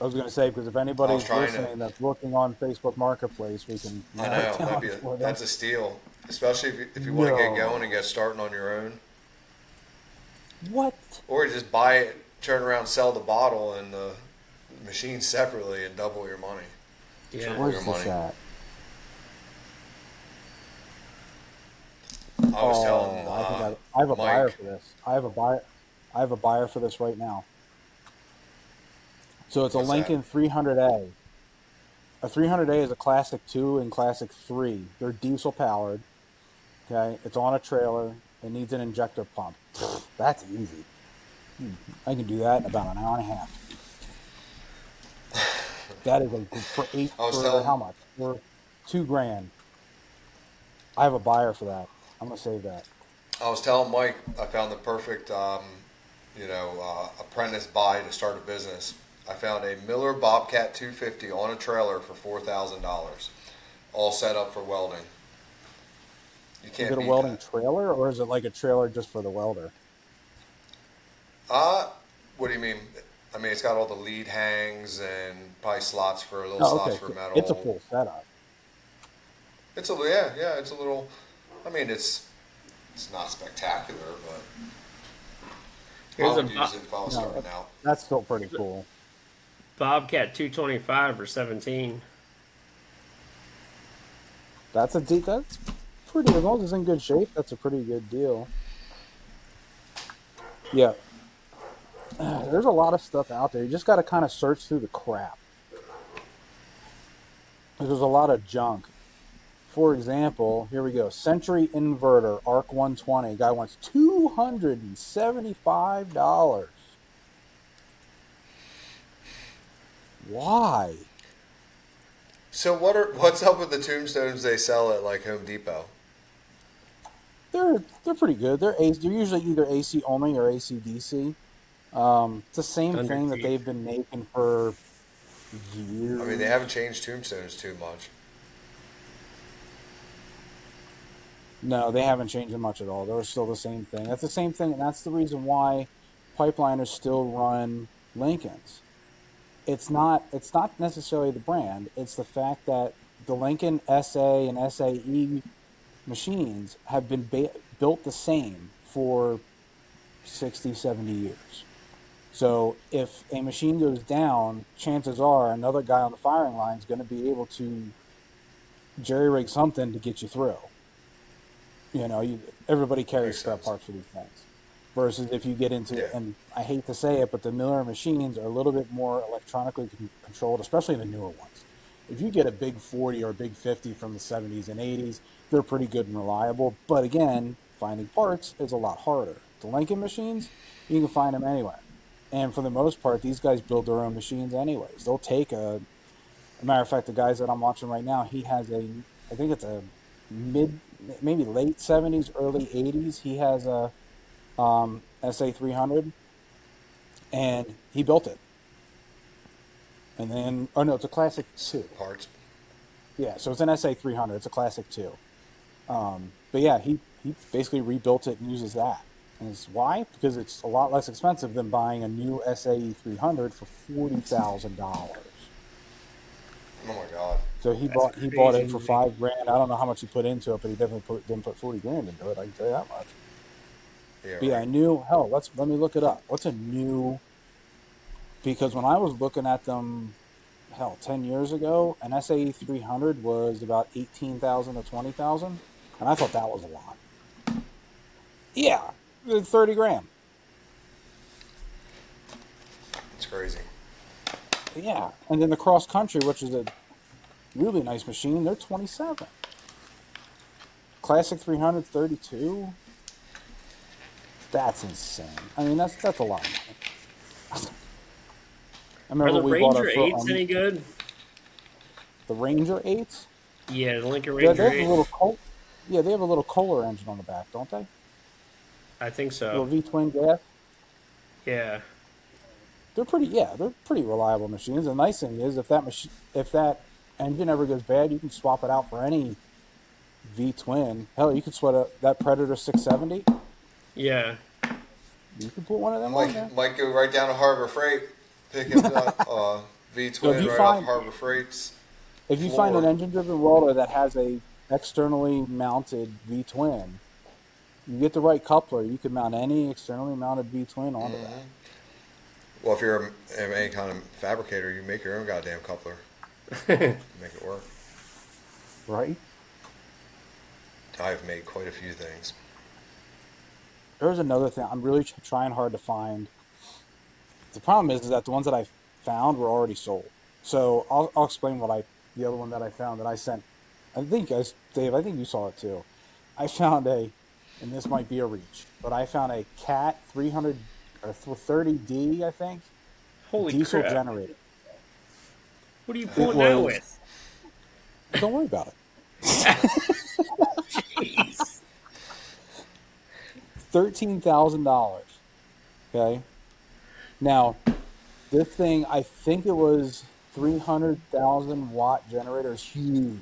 S3: I was going to say, because if
S1: I was
S3: anybody's
S1: trying to.
S3: listening that's looking on Facebook Marketplace, we can
S1: I
S3: narrow it
S1: know
S3: down for them.
S1: that's a steal, especially if you want to get going and
S3: No.
S1: get starting on your own,
S3: What?
S1: or you just buy it, turn around, sell the bottle and the machine separately, and double your money,
S2: Yeah.
S1: triple your
S3: Where's this
S1: money.
S3: at?
S1: I was telling
S3: Oh, I have a buyer
S1: Mike.
S3: for this. I have a buyer for this right now. So it's a
S1: What's that?
S3: Lincoln 300A. A 300A is a Classic 2 and Classic 3. They're diesel powered. Okay, it's on a trailer. It needs an injector pump. That's easy. I can do that in about an hour and a half. That is
S1: I was
S3: for how
S1: telling
S3: much? For $2,000. I have a buyer for that. I'm gonna save that.
S1: I was telling Mike I found the perfect apprentice buy to start a business. I found a Miller Bobcat 250 on a trailer for $4,000, all set up for welding. You
S3: Is
S1: can't
S3: it a
S1: beat
S3: welding
S1: that.
S3: trailer or is it like a trailer just for the welder?
S1: Uh, what do you mean? I mean, it's got all the lead hangs and probably little
S3: Oh,
S1: slots
S3: okay.
S1: for
S3: So it's a
S1: metal.
S3: full setup.
S1: It's a it's a little. I mean, it's not spectacular, but
S2: Here's
S1: I
S2: a
S1: would use it if I was
S3: No,
S1: starting out.
S3: that's still pretty cool.
S2: Bobcat 225 or 17.
S3: That's pretty, as long as it's in good shape, that's a pretty good deal. Yeah. There's a lot of stuff out there. You just got to kind of search through the crap. There's a lot of junk. For example, here we go. Century inverter, Arc 120. Guy wants $275. Why?
S1: So what's up with the tombstones they sell at like Home Depot?
S3: They're pretty good. They're usually either AC only or AC DC. It's the same
S2: Thunder
S3: thing that
S2: Chief.
S3: they've been making for
S1: I mean, they
S3: years.
S1: haven't changed tombstones too much.
S3: No, they haven't changed them much at all. They're still the same thing. That's the same thing, and that's the reason why pipeliners still run Lincolns. It's not necessarily the brand. It's the fact that the Lincoln SA and SAE machines have been built the same for 60, 70 years. So if a machine goes down, chances are another guy on the firing line is going to be able to jerry rig something to get you through. Everybody carries
S1: Makes
S3: spare
S1: sense.
S3: parts for these things. Versus if you get into,
S1: Yeah,
S3: and I hate to say it, but the Miller machines are a little bit more electronically controlled, especially the newer ones. If you get a big 40 or a big 50 from the 70s and 80s, they're pretty good and reliable. But again, finding parts is a lot harder. The Lincoln machines, you can find them anywhere. And for the most part, these guys build their own machines anyways. They'll take a matter of fact, the guys that I'm watching right now, he has I think it's a mid, maybe late 70s, early 80s. He has a SA 300 and he built it. And then, oh no, it's a Classic 2.
S1: parts.
S3: Yeah, so it's an SA 300. It's a Classic 2. But yeah, he basically rebuilt it and uses that. And it's why? Because it's a lot less expensive than buying a new SAE 300 for $40,000.
S1: Oh my God.
S3: So
S2: That's
S3: he bought it for
S2: crazy.
S3: $5,000. I don't know how much he put into it, but he definitely didn't put 40 grand into it. I can tell you that much.
S1: Yeah,
S3: But yeah,
S1: right.
S3: a new hell. Let me look it up. What's a new? Because when I was looking at them, hell, 10 years ago, an SAE 300 was about 18,000 to 20,000, and I thought that was a lot. Yeah, 30 grand.
S1: It's crazy.
S3: Yeah, and then the cross country, which is a really nice machine, they're 27. Classic 300, 32. That's insane. I mean, that's a lot of money. I
S2: Are
S3: remember
S2: the
S3: we bought
S2: Ranger 8s any good?
S3: the Ranger 8s.
S2: Yeah, the Lincoln
S3: They
S2: Ranger
S3: have a
S2: 8.
S3: little yeah, they have a little Kohler engine on the back, don't they?
S2: I think so.
S3: Little V twin gas.
S2: Yeah.
S3: They're pretty reliable machines. The nice thing is if that engine ever goes bad, you can swap it out for any V twin. Hell, you could swap that Predator 670.
S2: Yeah.
S3: You can put one of them on there.
S1: Might go right down to Harbor Freight, pick him up V
S3: So if
S1: twin
S3: you
S1: right
S3: find
S1: off Harbor Freight's
S3: if you find an
S1: floor.
S3: engine-driven welder that has a externally mounted V twin, you get the right coupler. You can mount any externally mounted V twin onto that.
S1: Well, if you're any kind of fabricator, you make your own goddamn coupler. Make it work.
S3: Right?
S1: I've made quite a few things.
S3: There's another thing I'm really trying hard to find. The problem is that the ones that I found were already sold. So I'll explain the other one that I found that I sent. I think Dave, I think you saw it too. I found and this might be a reach, but I found a Cat 300 or 30D, I think,
S2: Holy
S3: diesel
S2: crap!
S3: generator.
S2: What are you
S3: It
S2: pulling that
S3: was.
S2: with?
S3: Don't worry about it.
S2: Jeez.
S3: $13,000. Okay. Now, this thing, I think it was 300,000 watt generator. It's huge.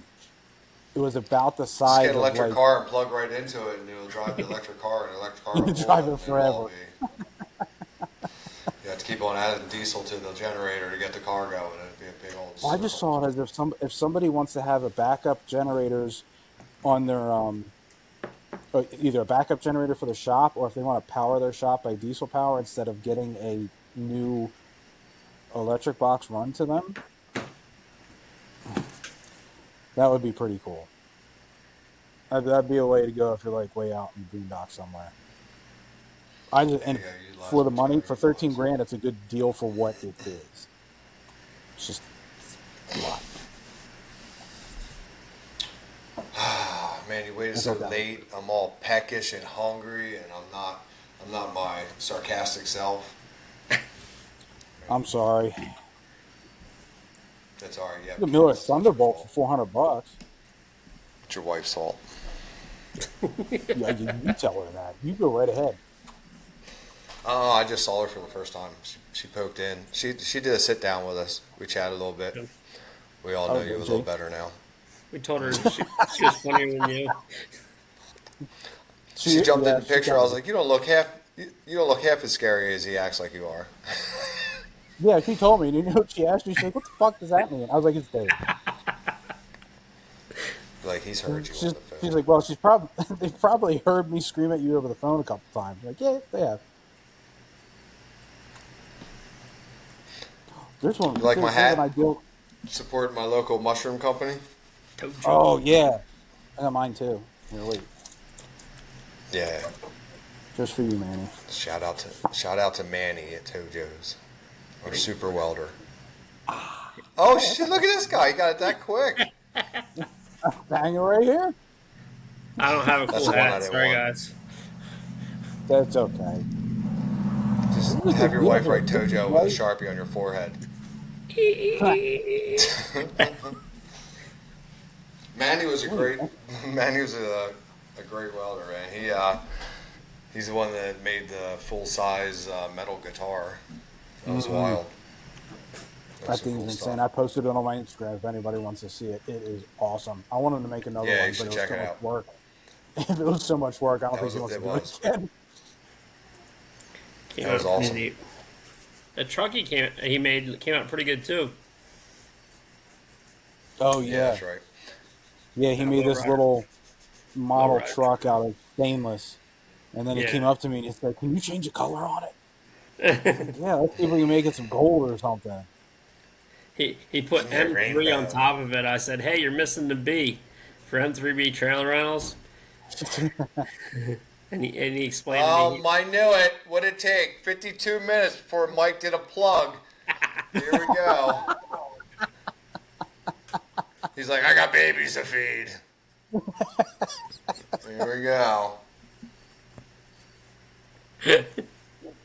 S3: It was about the
S1: Just
S3: size
S1: get an
S3: of
S1: electric
S3: like
S1: car and plug right into it, and it'll drive the electric car, and the electric car
S3: you
S1: will
S3: can
S1: pull
S3: drive
S1: it.
S3: it forever.
S1: You have to keep on adding diesel to the generator to get the car going. It'd be a big old.
S3: Well, I just
S1: circle.
S3: saw it as if somebody wants to have a backup generators on their either a backup generator for the shop, or if they want to power their shop by diesel power instead of getting a new electric box run to them. That would be pretty cool. That'd be a way to go if you're like way out in the boondocks somewhere. And
S1: utilize
S3: for the
S1: the
S3: money, for
S1: generator
S3: 13
S1: box.
S3: grand, it's a good deal for what it is. It's just a lot.
S1: Man, you waited
S3: I
S1: so
S3: thought that was
S1: late. I'm all peckish and hungry, and I'm not my sarcastic self.
S3: I'm sorry.
S1: That's all right. Yeah.
S3: You can mill a Thunderbolt for $400.
S1: It's your wife's fault.
S3: Yeah, you tell her that. You go right ahead.
S1: Oh, I just saw her for the first time. She poked in. She did a sit down with us. We chatted a little bit.
S2: Yep.
S1: We all know
S3: Okay,
S1: you a little
S3: Jake.
S1: better now.
S2: We told her she was funnier than you.
S1: She jumped in the
S3: she
S1: picture. I
S3: got
S1: was
S3: it.
S1: like, you don't look half as scary as he acts like you are.
S3: Yeah, she told me. And you know what she asked me? She's like, what the fuck does that mean? I was like, it's Dave.
S1: Like he's heard you on the phone.
S3: She's like, well, they've probably heard me scream at you over the phone a couple times. I'm like, yeah, they have. There's one.
S1: You like my
S3: there's
S1: hat?
S3: one I do.
S1: Support my local mushroom company.
S2: Told you.
S3: Oh yeah, I got mine too. Here, wait,
S1: Yeah.
S3: just for you, Manny.
S1: Shout out to Manny at Tojo's, our super welder. Oh shit! Look at this guy. He got it that quick.
S3: Hang it right here.
S2: I don't have a
S1: That's
S2: cool
S1: the one I
S2: hat.
S1: didn't
S2: Sorry,
S1: want.
S2: guys.
S3: That's okay.
S1: Just
S3: This is
S1: have
S3: a
S1: your
S3: good
S1: wife
S3: deal.
S1: write
S3: This is
S1: Tojo with a
S3: right.
S1: Sharpie on your forehead. Manny was a great welder, man. He's the one that made the full size metal guitar. That was wild.
S3: That
S1: That's some
S3: thing's
S1: cool
S3: insane.
S1: stuff.
S3: I posted it on my Instagram if anybody wants to see it. It is awesome. I wanted to make another
S1: Yeah,
S3: one,
S1: you should
S3: but it was
S1: check
S3: so
S1: it
S3: much
S1: out.
S3: work. If it was so much work, I don't
S1: That
S3: think
S1: was
S3: he
S1: what
S3: wants
S1: it
S3: to do
S1: was.
S3: it again.
S2: Came
S1: That was
S2: out pretty
S1: awesome.
S2: neat. The truck he made came out pretty good too.
S3: Oh
S1: Yeah,
S3: yeah,
S1: that's right.
S3: yeah. He
S2: That
S3: made
S2: low
S3: this
S2: rider.
S3: little model
S2: rider.
S3: truck out of stainless, and then he
S2: Yeah.
S3: came up to me and he said, "Can you change the color on it?" Yeah, let's see if we can make it some gold or something.
S2: He put
S1: Yeah,
S2: M3 on
S1: rainbow.
S2: top of it. I said, "Hey, you're missing the B for M3B Trail Rentals." And he explained to me.
S1: I knew it. What'd it take? 52 minutes before Mike did a plug. Here we go. He's like, I got babies to feed. Here we go.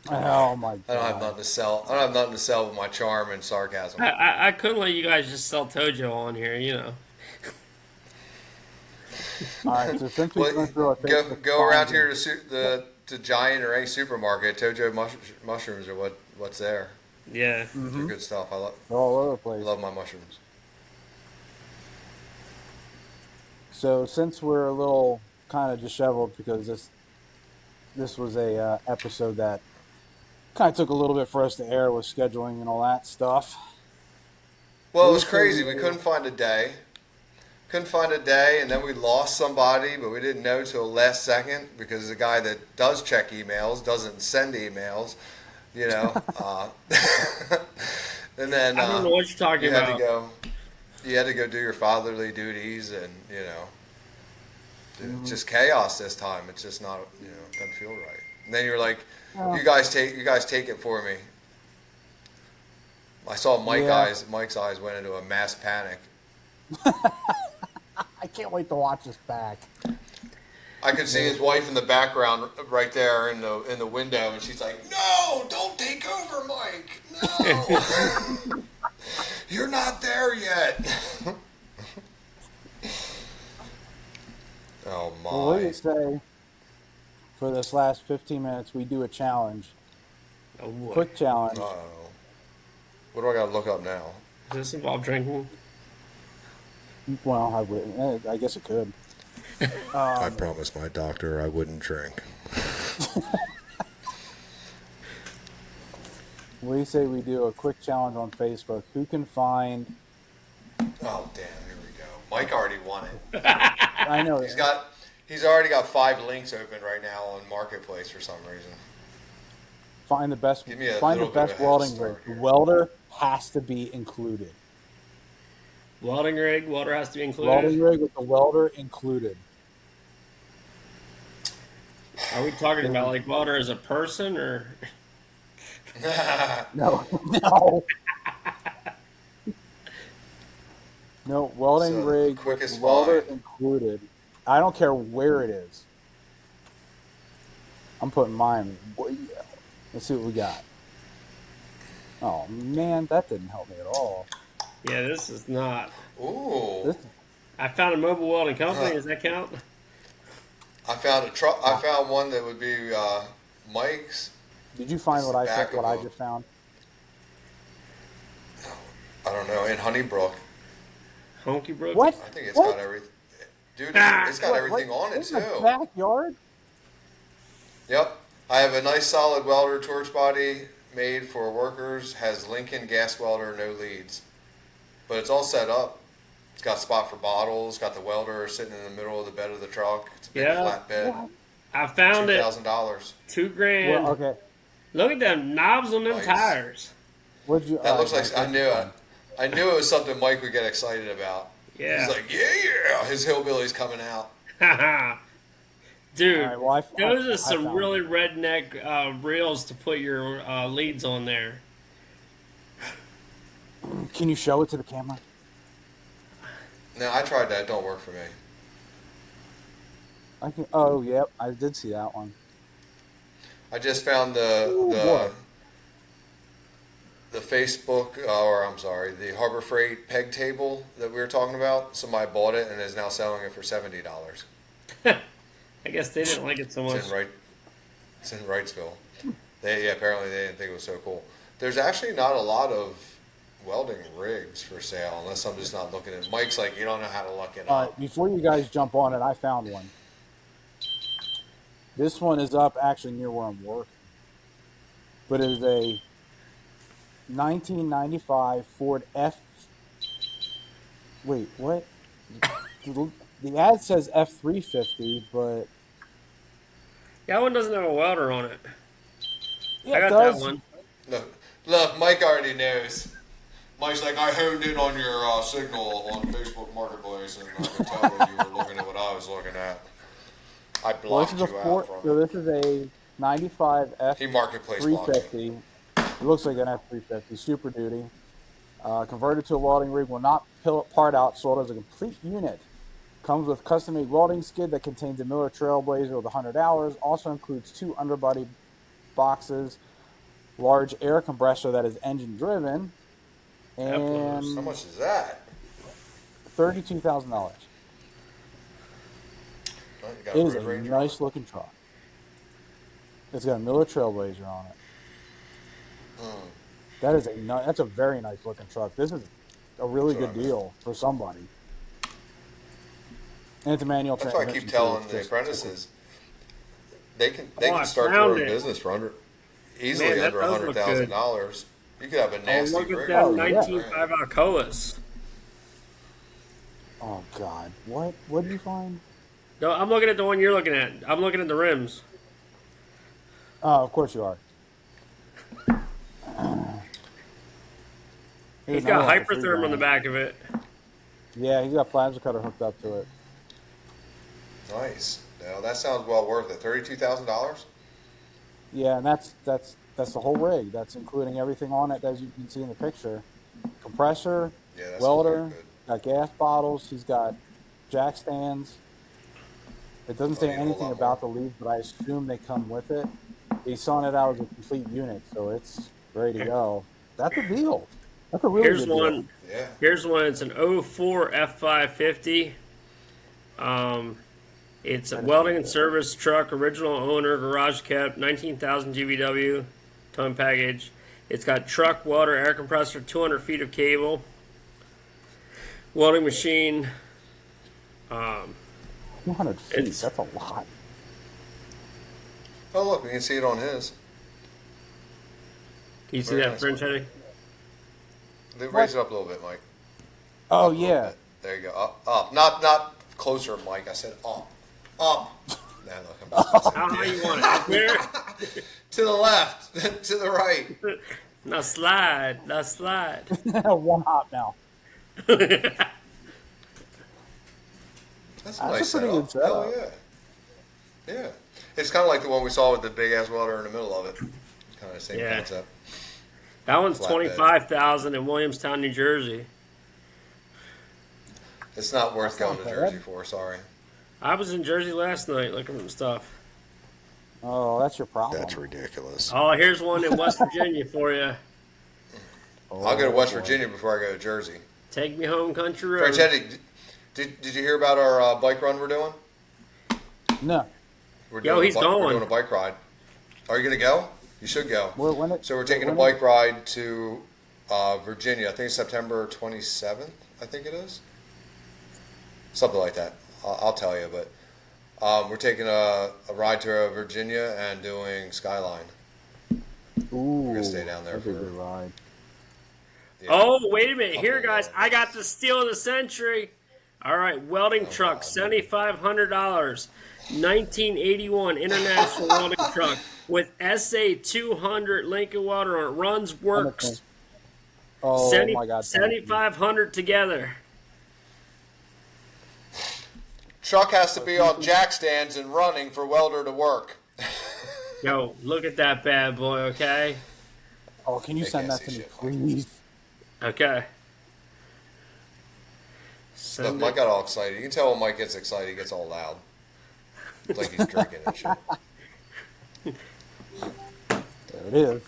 S3: Oh my
S1: I don't have
S3: god!
S1: nothing to sell. I don't have nothing to sell with my charm and sarcasm.
S2: I couldn't let you guys just sell Tojo on here, you know.
S3: All right, so since we
S1: Well,
S3: went through our Facebook
S1: go around
S3: finds
S1: here
S3: and-
S1: to Giant or any supermarket. Tojo mushrooms are what's there.
S2: Yeah.
S1: They're good stuff. I
S3: they're all over the place.
S1: love my mushrooms.
S3: So since we're a little kind of disheveled because this was a episode that Kind of took a little bit for us to air with scheduling and all that stuff.
S1: Well, it was crazy. We couldn't find a day. Couldn't find a day, and then we lost somebody, but we didn't know till last second because the guy that does check emails doesn't send emails, you know. And then
S2: I don't know what you're talking
S1: you had
S2: about.
S1: to go. You had to go do your fatherly duties, and it's just chaos this time. It's just not, doesn't feel right. And then you're like, you guys take it for me. I saw Mike's eyes went into a mass panic.
S3: I can't wait to watch this back.
S1: I could see his wife in the background right there in the window, and she's like, "No, don't take over, Mike. No, you're not there yet." Oh my!
S3: Well, what do you say for this last 15 minutes? We do a challenge.
S2: Oh, boy.
S3: Quick challenge.
S1: Uh-oh. What do I got to look up now?
S2: Does this involve drinking?
S3: Well, I guess it could.
S1: I promised my doctor I wouldn't drink.
S3: What do you say we do a quick challenge on Facebook? Who can find?
S1: Oh damn! Here we go. Mike already won it.
S3: I know
S1: He's already got 5 links open right now on Marketplace for some reason.
S3: Find the best.
S1: Give me a
S3: Find the
S1: little bit of
S3: best
S1: a head
S3: welding rig.
S1: start
S3: The
S1: here.
S3: welder has to be included.
S2: Welding rig, welder has to be included.
S3: Welding rig with the welder included.
S2: Are we talking about like welder as a person or?
S3: No, no. No, welding
S1: So,
S3: rig
S1: quickest
S3: with welder
S1: find.
S3: included. I don't care where it is. I'm putting mine. Let's see what we got. Oh man, that didn't help me at all.
S2: Yeah, this is not.
S1: Ooh!
S3: This,
S2: I found a mobile welding company. Does that count?
S1: I found a truck. I found one that would be Mike's.
S3: did you find
S1: This
S3: what I
S1: is back
S3: said? What
S1: of
S3: I
S1: a-
S3: just found?
S1: I don't know, in Honeybrook.
S2: Honky Brook.
S3: What?
S1: I think it's
S3: What?
S1: got everything. Dude, it's got
S3: What,
S1: everything on it
S3: in the
S1: too.
S3: backyard?
S1: Yep. I have a nice solid welder torch body made for workers. Has Lincoln gas welder, no leads, but it's all set up. It's got a spot for bottles. Got the welder sitting in the middle of the bed of the truck. It's a big
S2: Yeah.
S1: flat bed.
S3: What?
S2: I found it.
S1: $2,000.
S2: $2,000.
S3: Well, okay.
S2: Look at them knobs on them
S1: Nice.
S2: tires.
S3: What'd you?
S1: That looks like
S3: okay.
S1: I knew it. I knew it was something Mike would get excited about.
S2: Yeah.
S1: He's like, yeah. His hillbilly's coming out.
S2: Dude,
S3: All right, well,
S2: those
S3: I
S2: are some
S3: found
S2: really
S3: it.
S2: redneck reels to put your leads on there.
S3: Can you show it to the camera?
S1: No, I tried that. It don't work for me.
S3: I can. Oh, yep. I did see that one.
S1: I just found
S3: Ooh,
S1: the
S3: boy.
S1: the Facebook, or I'm sorry, the Harbor Freight peg table that we were talking about. Somebody bought it and is now selling it for $70.
S2: I guess they didn't like it so much.
S1: It's in Wrightsville. Apparently they didn't think it was so cool. There's actually not a lot of welding rigs for sale unless I'm just not looking at. Mike's like, you don't know how to look it
S3: All
S1: up.
S3: right, before you guys jump on it, I found one. This one is up actually near where I'm working, but it is a 1995 Ford F. Wait, what? The ad says F350, but
S2: That one doesn't have a welder on it.
S3: yeah,
S2: I
S3: it
S2: got
S3: does.
S2: that one.
S1: Look, Mike already knows. Mike's like, I honed in on your signal on Facebook Marketplace, and I could tell that you were looking at what I was looking at. I
S3: Well,
S1: blocked
S3: this is a
S1: you
S3: Ford.
S1: out from
S3: So
S1: it.
S3: this is a 95
S1: He Marketplace blocked me.
S3: F350. It looks like an F350 Super Duty. Converted to a welding rig, will not part out, sold as a complete unit. Comes with custom-made welding skid that contains a Miller Trailblazer with 100 hours. Also includes 2 underbody boxes, large air compressor that is engine-driven, and
S1: How much is that?
S3: $32,000.
S1: Oh, you got
S3: It is
S1: Road
S3: a
S1: Ranger?
S3: nice-looking truck. It's got a Miller Trailblazer on it. That is that's a very nice-looking truck. This is a really
S1: That's what
S3: good
S1: I meant.
S3: deal for somebody. And it's a manual
S1: That's why I
S3: transmission.
S1: keep
S3: too.
S1: telling
S3: It's
S1: the
S3: just-
S1: apprentices they
S2: I
S1: can start their
S2: found
S1: own
S2: it.
S1: business for easily
S2: Man, that
S1: under
S2: does look good.
S1: $100,000. You could have a
S2: Oh,
S1: nasty
S2: look at
S1: rig.
S2: them
S3: Oh, yeah.
S2: 19.5 Alcoas.
S3: Oh God, what did you find?
S2: No, I'm looking at the one you're looking at. I'm looking at the rims.
S3: Oh, of course you are. Here's
S2: He's got
S3: another one for
S2: hypertherm on the
S3: $3,000.
S2: back of it.
S3: Yeah, he's got plasma cutter hooked up to it.
S1: Nice. Now that sounds well worth it. $32,000.
S3: Yeah, and that's the whole rig. That's including everything on it, as you can see in the picture. Compressor,
S1: Yeah, that's
S3: welder,
S1: good.
S3: got gas bottles. He's got jack stands. It doesn't
S1: I
S3: say
S1: need a whole
S3: anything
S1: lot
S3: about
S1: more.
S3: the leads, but I assume they come with it. He's selling it out as a complete unit, so it's ready to go. That's a deal. That's a really
S2: Here's
S3: good deal.
S2: one.
S1: Yeah.
S2: Here's one. It's an '04 F550. It's a welding and service truck, original owner, garage kept, 19,000 GVW, ton package. It's got truck, welder, air compressor, 200 feet of cable, welding machine.
S3: 200 feet.
S2: It's-
S3: That's a lot.
S1: Oh, look, we can see it on his.
S2: Can you see
S1: Very
S2: that
S1: nice
S2: French
S1: one.
S2: heading?
S1: Raise it up a little bit, Mike.
S3: Oh
S1: Up a little
S3: yeah.
S1: bit. There you go. Up. Not closer, Mike. I said up. Up. Now look, I'm just
S2: How high you want it? Up there?
S1: to the left, to the right.
S2: Now slide. Now slide.
S3: One hop now.
S1: That's a
S3: That's
S1: nice
S3: a pretty
S1: setup.
S3: good setup.
S1: Hell yeah. Yeah. It's kind of like the one we saw with the big ass welder in the middle of it. Kind of the same
S2: Yeah.
S1: concept.
S2: That one's
S1: Flatbed.
S2: 25,000 in Williamstown, New Jersey.
S1: It's not worth going to
S3: not
S1: Jersey
S3: bad.
S1: for. Sorry.
S2: I was in Jersey last night looking at stuff.
S3: Oh, that's your problem.
S1: That's ridiculous.
S2: Oh, here's one in West Virginia for you.
S1: I'll go to West
S3: boy.
S1: Virginia before I go to Jersey.
S2: Take me home, country road.
S1: Franchetti, did you hear about our bike run we're doing?
S3: No.
S1: We're
S2: Yo,
S1: doing
S2: he's
S1: We're
S2: going.
S1: doing a bike ride. Are you going to go? You should go. So we're taking a
S3: when
S1: bike ride to Virginia. I think it's September 27th, I think it is. Something like that. I'll tell you, but we're taking a ride to Virginia and doing Skyline.
S3: Ooh,
S1: We're gonna stay down there
S3: that'd be
S1: for-
S3: a good ride.
S1: Yeah.
S2: Oh, wait a minute. Here,
S1: Couple
S2: guys,
S1: of
S2: I got the steal of the century. All right, welding truck, $7,500. 1981 International welding truck with SA 200 Lincoln Water on it. Runs, works.
S3: Oh
S2: 70
S3: my God.
S2: 7,500 together.
S1: Truck has to be on jack stands and running for welder to work.
S2: Yo, look at that bad boy, okay?
S3: Oh, can you
S1: They
S3: send
S1: can't
S3: that to
S1: see
S3: me,
S1: shit.
S3: please?
S2: Okay.
S1: Look,
S2: Send
S1: Mike
S2: it.
S1: got all excited. You can tell when Mike gets excited, he gets all loud. It's like he's drinking and shit.
S3: There it is.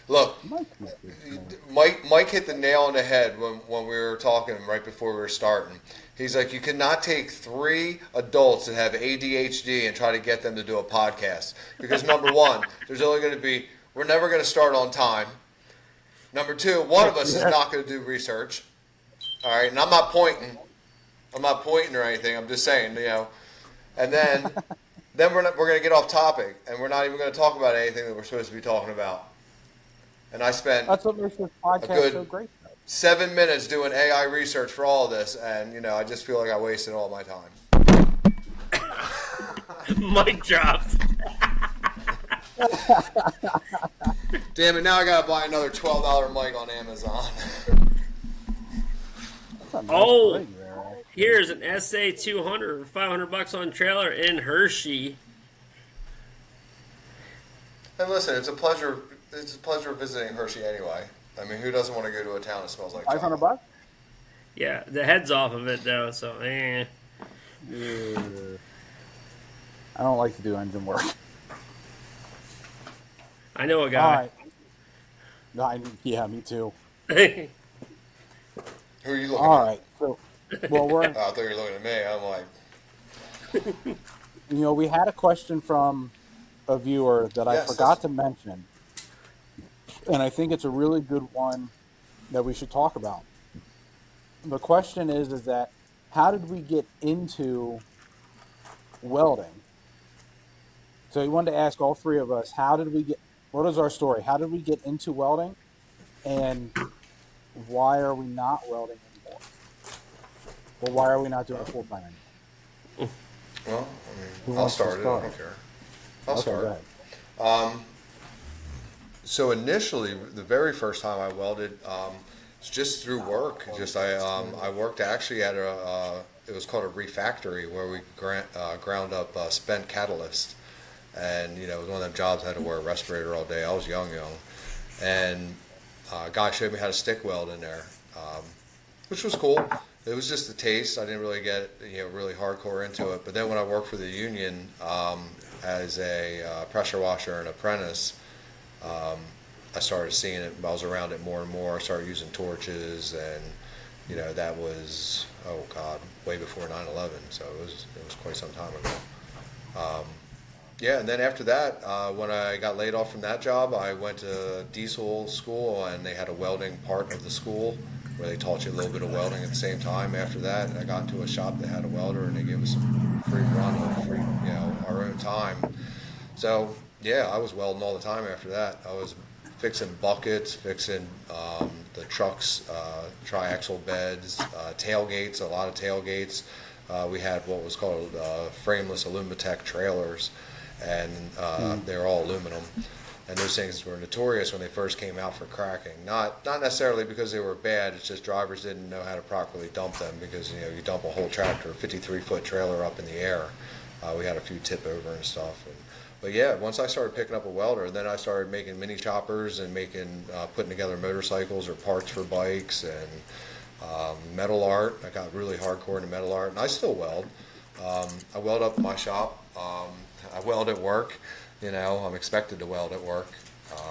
S1: Look,
S3: Mike,
S1: Mike hit the nail on the head when we were talking right before we were starting. He's like, you cannot take 3 adults that have ADHD and try to get them to do a podcast. Because number one, there's only going to be, we're never going to start on time. Number two, one of us is not going to do research. All right, and I'm not pointing or anything. I'm just saying, And then we're going to get off topic, and we're not even going to talk about anything that we're supposed to be talking about. And I spent
S3: that's what makes this podcast
S1: good-
S3: so great.
S1: 7 minutes doing AI research for all of this, and I just feel like I wasted all my time.
S2: Mic drop.
S1: Damn it! Now I gotta buy another $12 mic on Amazon.
S3: That's a nice
S2: Oh.
S3: rig there.
S2: Here's an SA 200 for $500 on trailer in Hershey.
S1: And listen, it's a pleasure. It's a pleasure visiting Hershey anyway. I mean, who doesn't want to go to a town that smells like chocolate?
S3: $500?
S2: Yeah, the head's off of it though, so
S3: Yeah. I don't like to do engine work.
S2: I know a
S3: All
S2: guy.
S3: right. Yeah, me too.
S1: Who are you looking
S3: All
S1: at?
S3: right. So, well,
S1: Oh, I thought you were looking at me. I'm like,
S3: we had a question from a viewer that I
S1: Yes,
S3: forgot to mention, and I think it's a really good one that we should talk about. The question is that how did we get into welding So he wanted to ask all three of us, what is our story? How did we get into welding? And why are we not welding anymore? Well, why are we not doing it full time anymore?
S1: Well,
S3: Who
S1: I'll
S3: wants to
S1: start it. I
S3: start?
S1: don't care. I'll
S3: Okay,
S1: start.
S3: go ahead.
S1: So initially, the very first time I welded, it's just through work. I worked actually at it was called a refactory where we ground up spent catalyst, and it was one of them jobs I had to wear a respirator all day. I was young, and a guy showed me how to stick weld in there, which was cool. It was just a taste. I didn't really get really hardcore into it. But then when I worked for the union as a pressure washer and apprentice. I started seeing it. I was around it more and more. I started using torches, and that was way before 9/11. So it was quite some time ago. Yeah, and then after that, when I got laid off from that job, I went to diesel school, and they had a welding part of the school where they taught you a little bit of welding at the same time. After that, I got into a shop that had a welder, and they gave us some free run of our own time. So yeah, I was welding all the time after that. I was fixing buckets, fixing the trucks, triaxle beds, tailgates, a lot of tailgates. We had what was called frameless Alumatech trailers, and they were all aluminum. And those things were notorious when they first came out for cracking. Not necessarily because they were bad. It's just drivers didn't know how to properly dump them, because you dump a whole tractor, 53-foot trailer up in the air. We had a few tip over and stuff. But yeah, once I started picking up a welder, then I started making mini choppers and putting together motorcycles or parts for bikes, and metal art. I got really hardcore into metal art, and I still weld. I weld up in my shop. I weld at work. I'm expected to weld at work.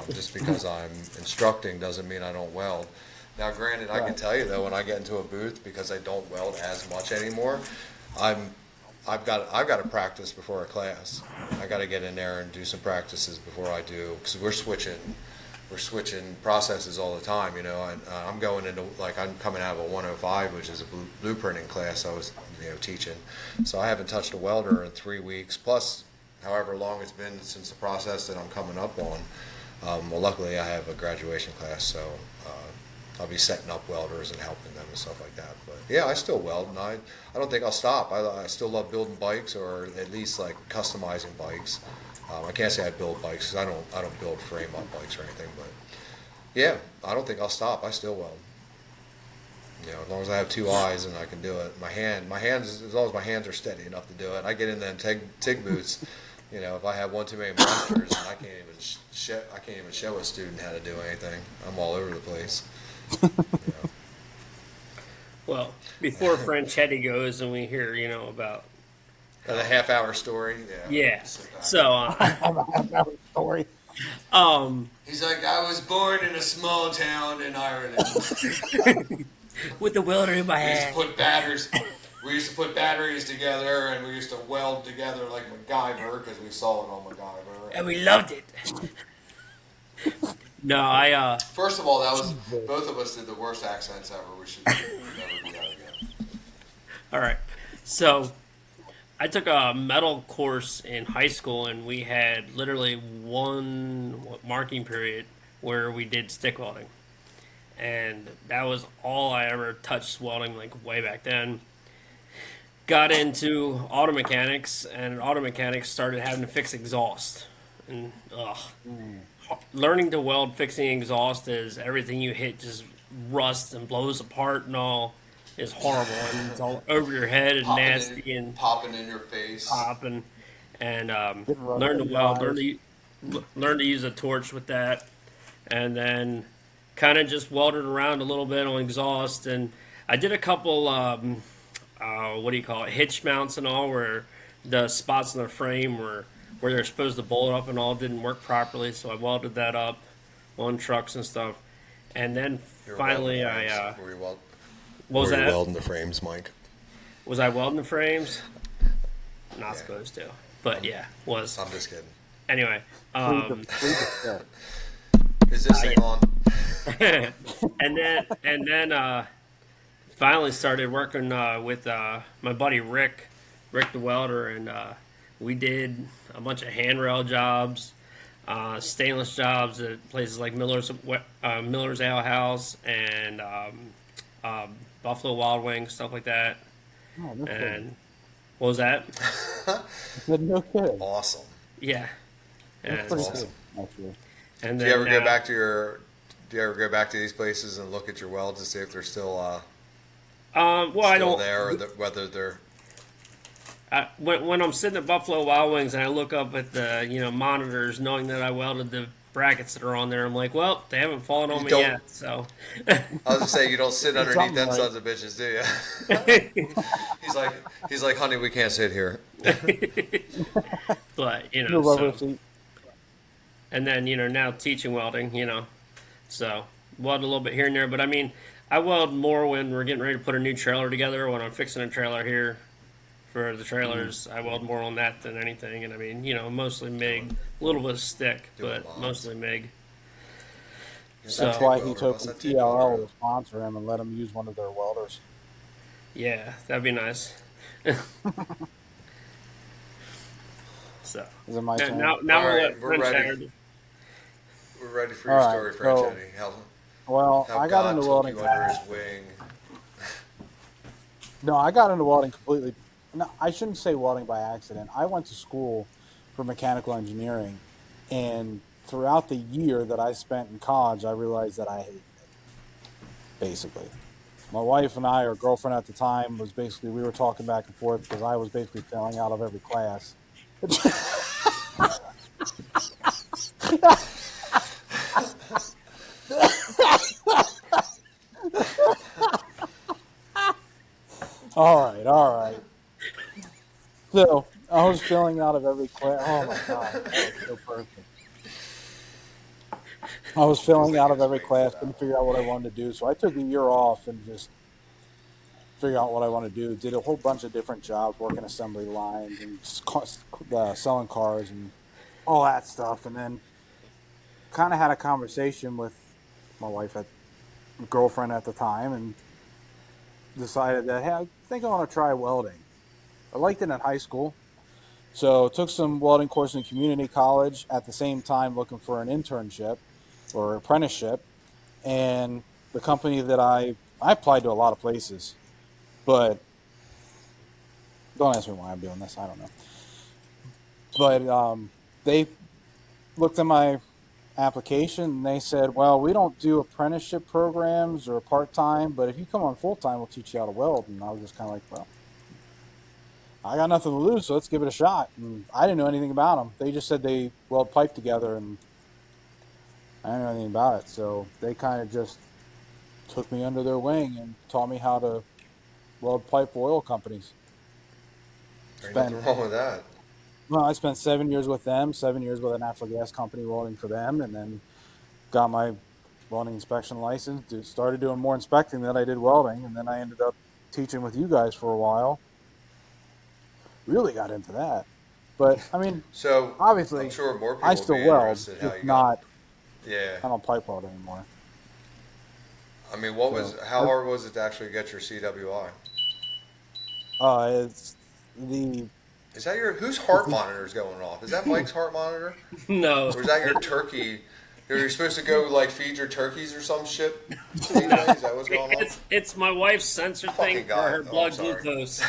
S1: Just because I'm instructing doesn't mean I don't weld. Now, granted, I can tell you though, when I get into a booth, because I don't weld as much anymore, I've got to practice before a class. I got to get in there and do some practices before I do, because we're switching processes all the time, and I'm going into, I'm coming out of a 105, which is a blueprinting class I was teaching. So I haven't touched a welder in 3 weeks, plus however long it's been since the process that I'm coming up on. Well, luckily I have a graduation class, so I'll be setting up welders and helping them and stuff like that. But yeah, I still weld, and I don't think I'll stop. I still love building bikes, or at least customizing bikes. I can't say I build bikes, because I don't build frame up bikes or anything. But yeah, I don't think I'll stop. I still weld. As long as I have two eyes and I can do it. My hands, as long as my hands are steady enough to do it. I get in them TIG boots. If I have one too many monsters, and I can't even show a student how to do anything. I'm all over the place.
S2: Well, before Franchetti goes and we hear, about
S1: the half-hour story.
S2: Yeah. So,
S3: Story.
S1: He's like, I was born in a small town in Ireland.
S2: with the welder in my
S1: We used to
S2: hand.
S1: put batteries. We used to put batteries together, and we used to weld together like MacGyver, because we saw it on MacGyver.
S2: And we loved it. No,
S1: First of all, both of us did the worst accents ever. We should never do that again.
S2: all right. So, I took a metal course in high school, and we had literally one marking period where we did stick welding. And that was all I ever touched welding, way back then. Got into auto mechanics, and auto mechanics started having to fix exhaust. And learning to weld fixing exhaust is everything you hit just rusts and blows apart and all is horrible, and it's all over your head and nasty and
S1: popping in your face.
S2: popping. And learn to weld, learn to use a torch with that, and then kind of just welded around a little bit on exhaust. And I did a couple hitch mounts and all, where the spots in the frame where they're supposed to bolt up and all didn't work properly, so I welded that up on trucks and stuff. And then finally
S1: Were you welding the frames, Mike?
S2: Was I welding the frames? Not supposed to, but yeah, was.
S1: I'm just kidding.
S2: Anyway,
S1: Is this thing on?
S2: and then finally started working with my buddy Rick the welder, and We did a bunch of handrail jobs, stainless jobs at places like Miller's Ale House and Buffalo Wild Wings, stuff like that.
S3: Oh, no kidding.
S2: And what was that?
S3: I said, no kidding.
S1: Awesome.
S2: Yeah,
S3: That's
S2: and
S1: That's
S3: pretty
S2: so
S3: cool,
S1: awesome.
S3: actually.
S2: and
S1: Do you
S2: then
S1: ever go
S2: now,
S1: back to your? Do you ever go back to these places and look at your welds to see if they're
S2: well, I
S1: still
S2: don't.
S1: there, or whether they're?
S2: When I'm sitting at Buffalo Wild Wings and I look up at the monitors, knowing that I welded the brackets that are on there, I'm like, well, they haven't fallen on
S1: You
S2: me
S1: don't.
S2: yet. So,
S1: I was gonna say you don't sit
S3: Did
S1: underneath
S3: something
S1: them
S3: right.
S1: sons of bitches, do you? he's like, honey, we can't sit here.
S2: but
S3: Move over
S2: so
S3: a seat.
S2: and then now teaching welding, so weld a little bit here and there. But I mean, I weld more when we're getting ready to put a new trailer together. When I'm fixing a trailer here for the
S3: Mm.
S2: trailers, I weld more on that than anything. And I mean, mostly MIG, a little bit of stick,
S1: Doing
S2: but
S1: mods.
S2: mostly MIG.
S1: He's a
S3: That's
S2: So
S1: TIG
S3: why he
S1: welder.
S3: told
S1: Bust
S3: me
S1: that TIG welder
S3: TLL
S1: out.
S3: to sponsor him and let him use one of their welders.
S2: yeah, that'd be nice. So
S3: Is it my
S2: now,
S3: turn?
S2: now
S1: All
S2: we'll
S1: right,
S2: let
S1: we're
S2: French
S1: ready.
S2: Howard.
S1: We're ready for
S3: All
S1: your
S3: right.
S1: story, French
S3: So,
S1: Eddie.
S3: well,
S1: How
S3: I got
S1: God
S3: into
S1: took
S3: welding
S1: you under
S3: back.
S1: His wing.
S3: No, I got into welding completely. No, I shouldn't say welding by accident. I went to school for mechanical engineering, and throughout the year that I spent in college, I realized that I hated it. Basically, my wife and I, our girlfriend at the time, was basically we were talking back and forth because I was basically failing out of every class. All right, all right. So I was filling out of every class. Oh my god, that was so perfect. I was
S1: Feels
S3: filling
S1: like
S3: out
S1: he
S3: of
S1: was
S3: every
S1: waiting for
S3: class,
S1: that
S3: couldn't
S1: one.
S3: figure out what I wanted to do. So I took a year off and just figured out what I want to do. Did a whole bunch of different jobs, working assembly lines and selling cars and all that stuff. And then kind of had a conversation with my wife at girlfriend at the time and decided that hey, I think I want to try welding. I liked it in high school. So took some welding course in community college at the same time looking for an internship or apprenticeship. And the company that I applied to a lot of places, but don't ask me why I'm doing this. I don't know. But they looked at my application and they said, well, we don't do apprenticeship programs or part time, but if you come on full time, we'll teach you how to weld. And I was just kind of like, well, I got nothing to lose, so let's give it a shot. And I didn't know anything about them. They just said they weld pipe together, and I didn't know anything about it. So they kind of just took me under their wing and taught me how to weld pipe for oil companies.
S1: Ain't
S3: Spent
S1: nothing wrong with that.
S3: Well, I spent 7 years with them, 7 years with a natural gas company welding for them, and then got my welding inspection license. Started doing more inspecting than I did welding, and then I ended up teaching with you guys for a while. Really got into that, but I mean,
S1: So I'm
S3: obviously,
S1: sure more
S3: I
S1: people would
S3: still
S1: be
S3: weld,
S1: interested how
S3: just
S1: you got.
S3: not.
S1: Yeah.
S3: I don't pipe weld anymore.
S1: I mean, what was?
S3: So,
S1: How hard was it to actually get your CWI?
S3: it's the
S1: Is that your whose
S3: it's
S1: heart
S3: the
S1: monitor is going off? Is that Mike's heart monitor,
S2: No,
S1: or is that your turkey? You're supposed to go like feed your turkeys or some shit today? Is that what's going on?
S2: it's my wife's sensor thing
S1: Fucking
S2: for
S1: guy.
S2: her
S1: Oh, I'm
S2: blood
S1: sorry.
S2: glucose.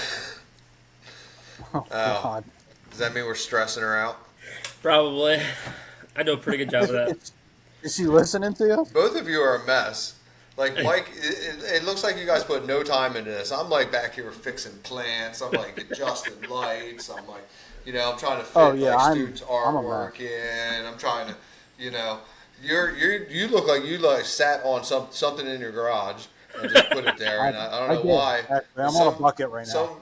S3: oh
S1: Oh,
S3: god,
S1: does that mean we're stressing her out?
S2: Probably, I do a pretty good job of that.
S3: is she listening to you?
S1: Both of you are a mess. Like Mike, it looks like you guys put no time into this. I'm like back here fixing plants. I'm like adjusting lights. I'm like, I'm trying to
S3: Oh
S1: fit
S3: yeah,
S1: like students'
S3: I'm a mess.
S1: artwork in. I'm trying to, you know, you look like you like sat on something in your garage and just put it there.
S3: I
S1: And I don't
S3: I
S1: know
S3: did
S1: why,
S3: actually.
S1: but
S3: I'm on a bucket right now.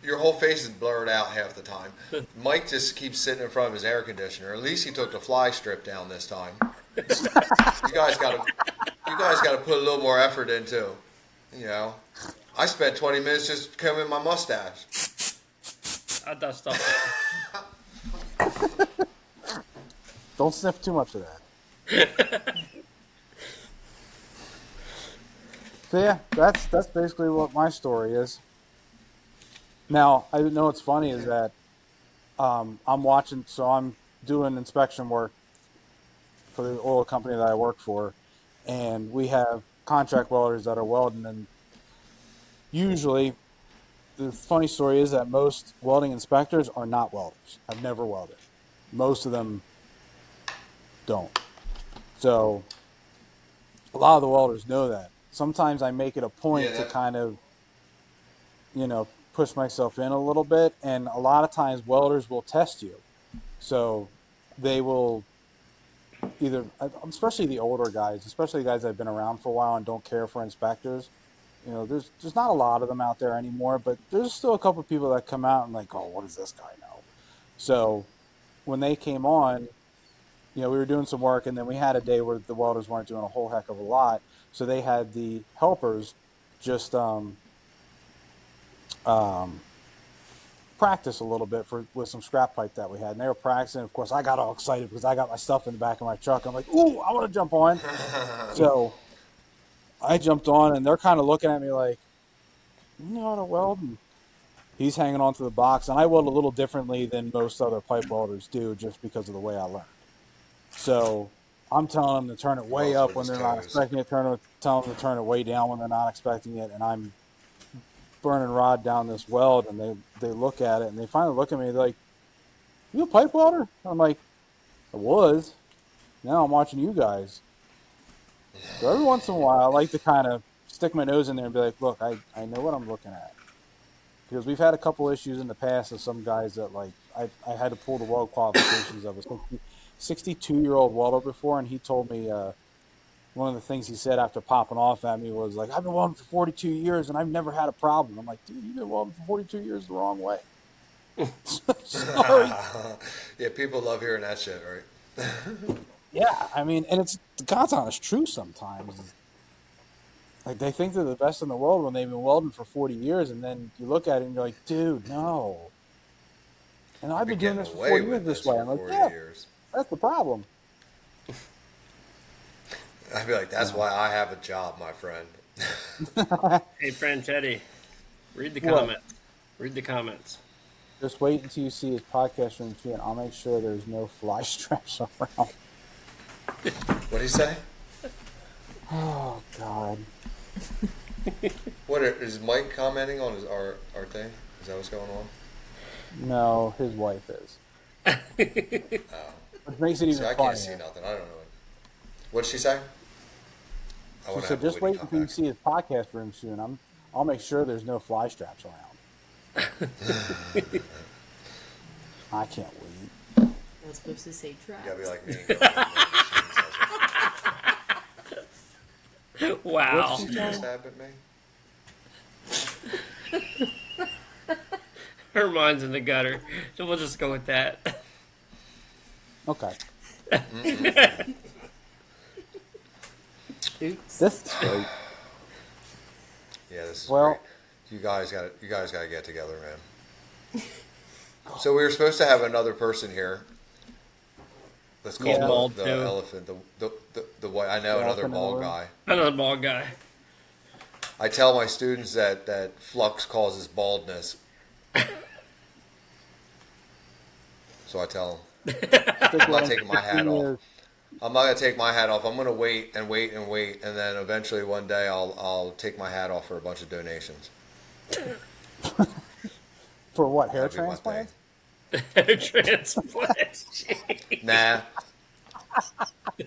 S1: your whole face is blurred out half the time. Mike just keeps sitting in front of his air conditioner. At least he took the fly strip down this time. You guys got to put a little more effort into. You know, I spent 20 minutes just combing my mustache.
S2: I dust off.
S3: Don't sniff too much of that. So yeah, that's basically what my story is. Now I know what's funny is that I'm watching, so I'm doing inspection work for the oil company that I work for, and we have contract welders that are welding. And usually, the funny story is that most welding inspectors are not welders. I've never welded. Most of them don't. So a lot of the welders know that. Sometimes I make it a
S1: Yeah,
S3: point to
S1: that
S3: kind of, push myself in a little bit. And a lot of times welders will test you. So they will either, especially the older guys, especially the guys that have been around for a while and don't care for inspectors. There's not a lot of them out there anymore, but there's still a couple of people that come out and like, oh, what does this guy know? So when they came on, we were doing some work, and then we had a day where the welders weren't doing a whole heck of a lot, so they had the helpers just um, practice a little bit with some scrap pipe that we had, and they were practicing. Of course, I got all excited because I got my stuff in the back of my truck. I'm like, ooh, I want to jump on. So I jumped on, and they're kind of looking at me like, you know how to weld? And he's hanging onto the box, and I weld a little differently than most other pipe welders do, just because of the way I learned. So I'm telling them to turn it
S1: he
S3: way
S1: welds
S3: up
S1: with
S3: when
S1: his
S3: they're not
S1: toes.
S3: expecting it. Tell them to turn it way down when they're not expecting it. And I'm burning rod down this weld, and they look at it, and they finally look at me. They're like, "You a pipe welder?" I'm like, "I was. Now I'm watching you guys." So every once in a while, I like to kind of stick my nose in there and be like, "Look, I know what I'm looking at." Because we've had a couple issues in the past of some guys that like I had to pull the weld qualifications of a 62-year-old welder before, and he told me one of the things he said after popping off at me was like, I've been welding for 42 years and I've never had a problem. I'm like, dude, you've been welding for 42 years the wrong way. Sorry.
S1: Yeah, people love hearing that shit, right?
S3: Yeah, I mean, and it's God's honest truth sometimes. Like they think they're the best in the world when they've been welding for 40 years, and then you look at it and you're like, dude, no. And I've
S1: I've
S3: been
S1: been
S3: doing
S1: getting
S3: this for
S1: away
S3: 40 years
S1: with
S3: this
S1: this
S3: way.
S1: for
S3: I'm like,
S1: 40
S3: yeah,
S1: years.
S3: that's the problem.
S1: I'd be like, that's
S3: No.
S1: why I have a job, my friend.
S2: Hey, Franchetti, read the
S3: What?
S2: comments. Read the comments.
S3: Just wait until you see his podcast room too, and I'll make sure there's no fly straps around.
S1: What'd he say?
S3: Oh, God.
S1: Is Mike commenting on our thing? Is that what's going on?
S3: No, his wife is.
S1: Oh.
S3: Which makes it
S1: See,
S3: even
S1: I can't see
S3: funnier.
S1: nothing. I don't know. What'd she say? I
S3: She
S1: want to
S3: said,
S1: have a
S3: just
S1: witty
S3: wait until you
S1: comeback.
S3: see his podcast room soon. I'll make sure there's no fly straps around. I can't wait.
S4: I was supposed to say
S1: You
S4: traps.
S1: gotta be like me and go around and make
S3: What's
S2: Wow.
S3: she
S1: she says,
S3: saying?
S1: stab at me.
S2: Her mind's in the gutter. So we'll just go with that.
S3: Okay.
S4: Oops.
S3: This is great.
S1: Yeah, this is great.
S3: Well,
S1: You guys got to get together, man. So we were supposed to have another person here. Let's call
S2: He's
S3: Yeah.
S2: bald
S1: the
S2: too.
S1: elephant the white. I know
S3: The
S1: another
S3: elephant in the
S1: bald
S3: room.
S1: guy.
S2: Another bald guy.
S1: I tell my students that flux causes baldness. So I tell them,
S3: stick
S1: I'm
S3: with
S1: not
S3: him
S1: taking
S3: for
S1: my hat
S3: 15
S1: off.
S3: years.
S1: I'm not gonna take my hat off. I'm gonna wait and wait and wait, and then eventually one day I'll take my hat off for a bunch of donations.
S3: For what, hair
S1: That'll be my thing.
S3: transplant?
S2: Transplant. Jeez.
S1: Nah,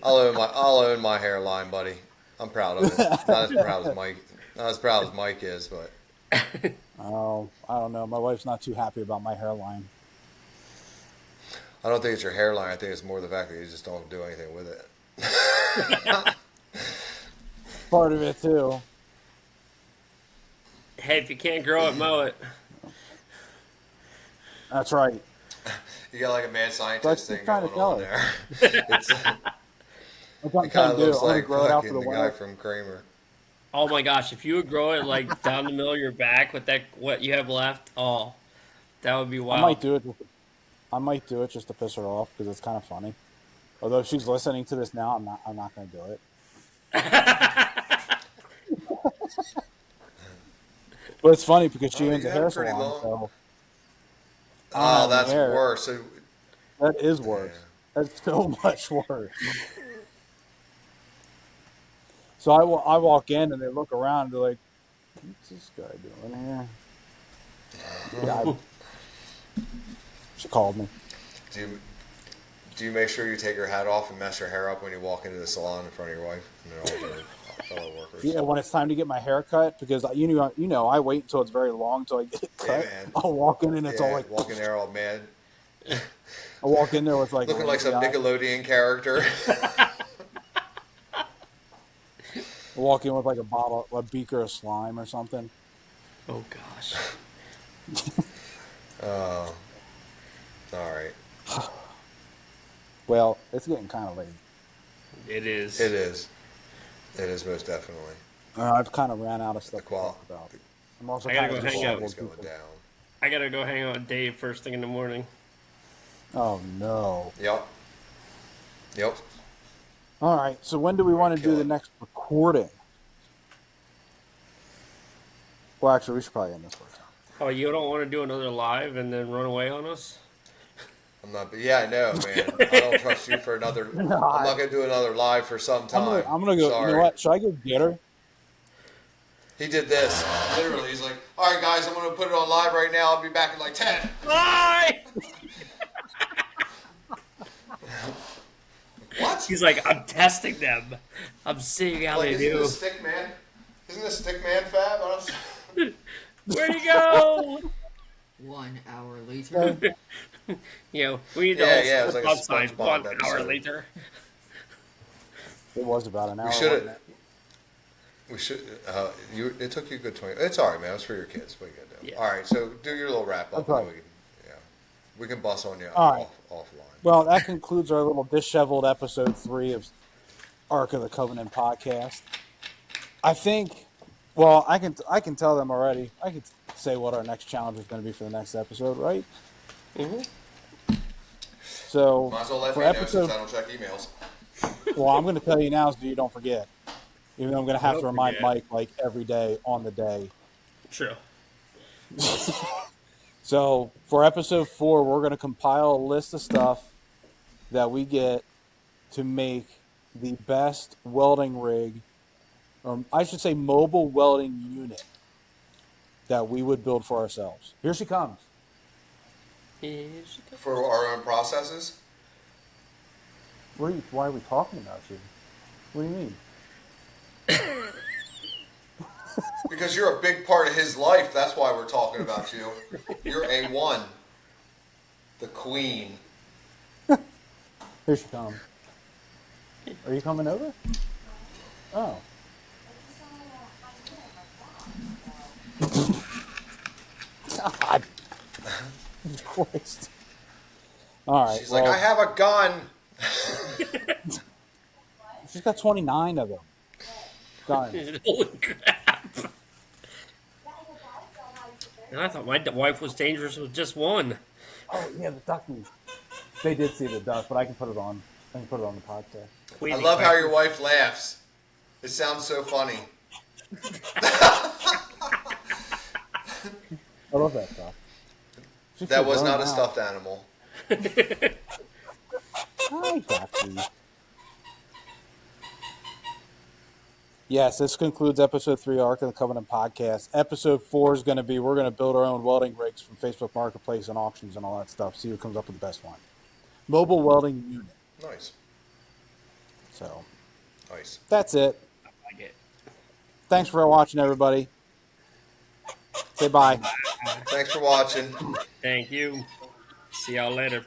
S1: I'll own my hairline, buddy. I'm proud of it. Not as proud as Mike. Not as proud as Mike is, but
S3: Oh, I don't know. My wife's not too happy about my hairline.
S1: I don't think it's your hairline. I think it's more the fact that you just don't do anything with it.
S3: Part of it, too.
S2: Hey, if you can't grow it, mow it.
S3: That's right.
S1: You got like a mad scientist
S3: That's
S1: thing
S3: trying
S1: going
S3: to tell
S1: on
S3: her.
S1: there. It's,
S3: That's what I'm
S1: it kind
S3: trying
S1: of
S3: to do.
S1: looks
S3: I'm going to
S1: like
S3: grow it out for
S1: fucking
S3: the
S1: the guy
S3: winter.
S1: from Kramer.
S2: Oh my gosh, if you would grow it like down the middle of your back with that what you have left, oh, that would be
S3: I
S2: wild.
S3: might do it. I might do it just to piss her off because it's kind of funny. Although if she's listening to this now, I'm not going to do it. But it's funny because she
S1: Oh,
S3: owns
S1: you
S3: a
S1: have
S3: hair
S1: pretty
S3: salon,
S1: long.
S3: so
S1: Oh,
S3: on
S1: that's
S3: air.
S1: worse. So,
S3: That is worse. That's so much worse. So I walk in and they look around and they're like, "What's this guy doing here?" Yeah, she called me.
S1: do you do you make sure you take your hat off and mess your hair up when you walk into the salon in front of your wife and all their fellow workers?
S3: Yeah, when it's time to get my hair cut, because I wait until it's very long until I get it
S1: Yeah,
S3: cut.
S1: man.
S3: I'll walk in and it's all
S1: Yeah,
S3: like,
S1: walking there all mad,
S3: I walk in there with like
S1: looking like some
S3: lazy eye.
S1: Nickelodeon character.
S3: I walk in with like a beaker of slime or something.
S2: Oh gosh.
S1: Oh, all right.
S3: Well, it's getting kind of late.
S2: It is.
S1: It is. It is most definitely.
S3: I've kind of ran out of stuff
S1: The
S3: to talk about. I'm also
S2: I gotta
S3: kind
S2: go
S3: of
S2: hang out.
S1: Quality's
S3: disabled.
S1: going down.
S2: I gotta go hang out with Dave first thing in the morning.
S3: Oh no!
S1: Yep. Yep.
S3: All right. So when do we want to
S1: Kill
S3: do the
S1: it.
S3: next recording? Well, actually, we should probably end this first.
S2: Oh, you don't want to do another live and then run away on us?
S1: I'm not. Yeah, I know, man. I don't trust you for another. I'm not gonna do another live for some time.
S3: I'm gonna go.
S1: Sorry.
S3: You know what? Should I go get her?
S1: He did this. Literally, he's like, "All right, guys, I'm gonna put it on live right now. I'll be back in like 10."
S2: Bye!
S1: What?
S2: He's like, I'm testing them. I'm seeing how
S1: Like,
S2: they
S1: isn't
S2: do.
S1: this stick man? Isn't this stick man fab? I don't-
S2: Where'd he go?
S4: 1 hour later.
S2: You know, we need to
S1: Yeah,
S2: all
S1: yeah, it was like a
S2: outside
S1: SpongeBob
S2: 1 hour
S1: episode.
S2: later.
S3: It was about an hour.
S1: We
S3: wasn't
S1: should.
S3: it?
S1: We should. It took you a good 20. It's all right, man. It was for your kids. What you gonna do?
S2: Yeah.
S1: All right. So do your little wrap up.
S3: Okay.
S1: And then we can bust on you
S3: All right.
S1: offline.
S3: Well, that concludes our little disheveled episode 3 of Ark of the Covenant podcast. I think. Well, I can tell them already. I can say what our next challenge is going to be for the next episode, right?
S2: Mm-hmm.
S3: So
S1: Might as well let
S3: for
S1: me know
S3: episode,
S1: since I don't check emails.
S3: well, I'm going to tell you now so you don't forget. Even though I'm going to have to
S2: Don't
S3: remind
S2: forget.
S3: Mike like every day on the day.
S2: True.
S3: So for episode 4, we're going to compile a list of stuff that we get to make the best welding rig, or I should say mobile welding unit that we would build for ourselves. Here she comes.
S1: For our own processes.
S3: Why are we talking about you? What do you mean?
S1: Because you're a big part of his life. That's why we're talking about you. You're A1. The queen.
S3: Here she comes. Are you coming over? Oh. God. Jesus Christ. All right.
S1: She's like, I have a gun.
S3: She's got 29 of them. Guns.
S2: Holy crap. And I thought my wife was dangerous with just one.
S3: Oh yeah, the duckies. They did see the duck, but I can put it on. I can put it on the podcast.
S2: Queen
S1: I
S2: and
S1: love how
S2: Quack.
S1: your wife laughs. It sounds so funny.
S3: I love that stuff. She
S1: That
S3: feels
S1: was
S3: grown
S1: not a
S3: now.
S1: stuffed animal.
S3: Hi, Ducky. Yes, this concludes episode 3 Ark of the Covenant podcast. Episode 4 is going to be, we're going to build our own welding rigs from Facebook Marketplace and auctions and all that stuff. See who comes up with the best one. Mobile welding unit.
S1: Nice.
S3: So,
S1: Nice.
S3: that's it.
S2: I like it.
S3: Thanks for watching, everybody. Say bye.
S1: Thanks for watching.
S2: Thank you. See y'all later.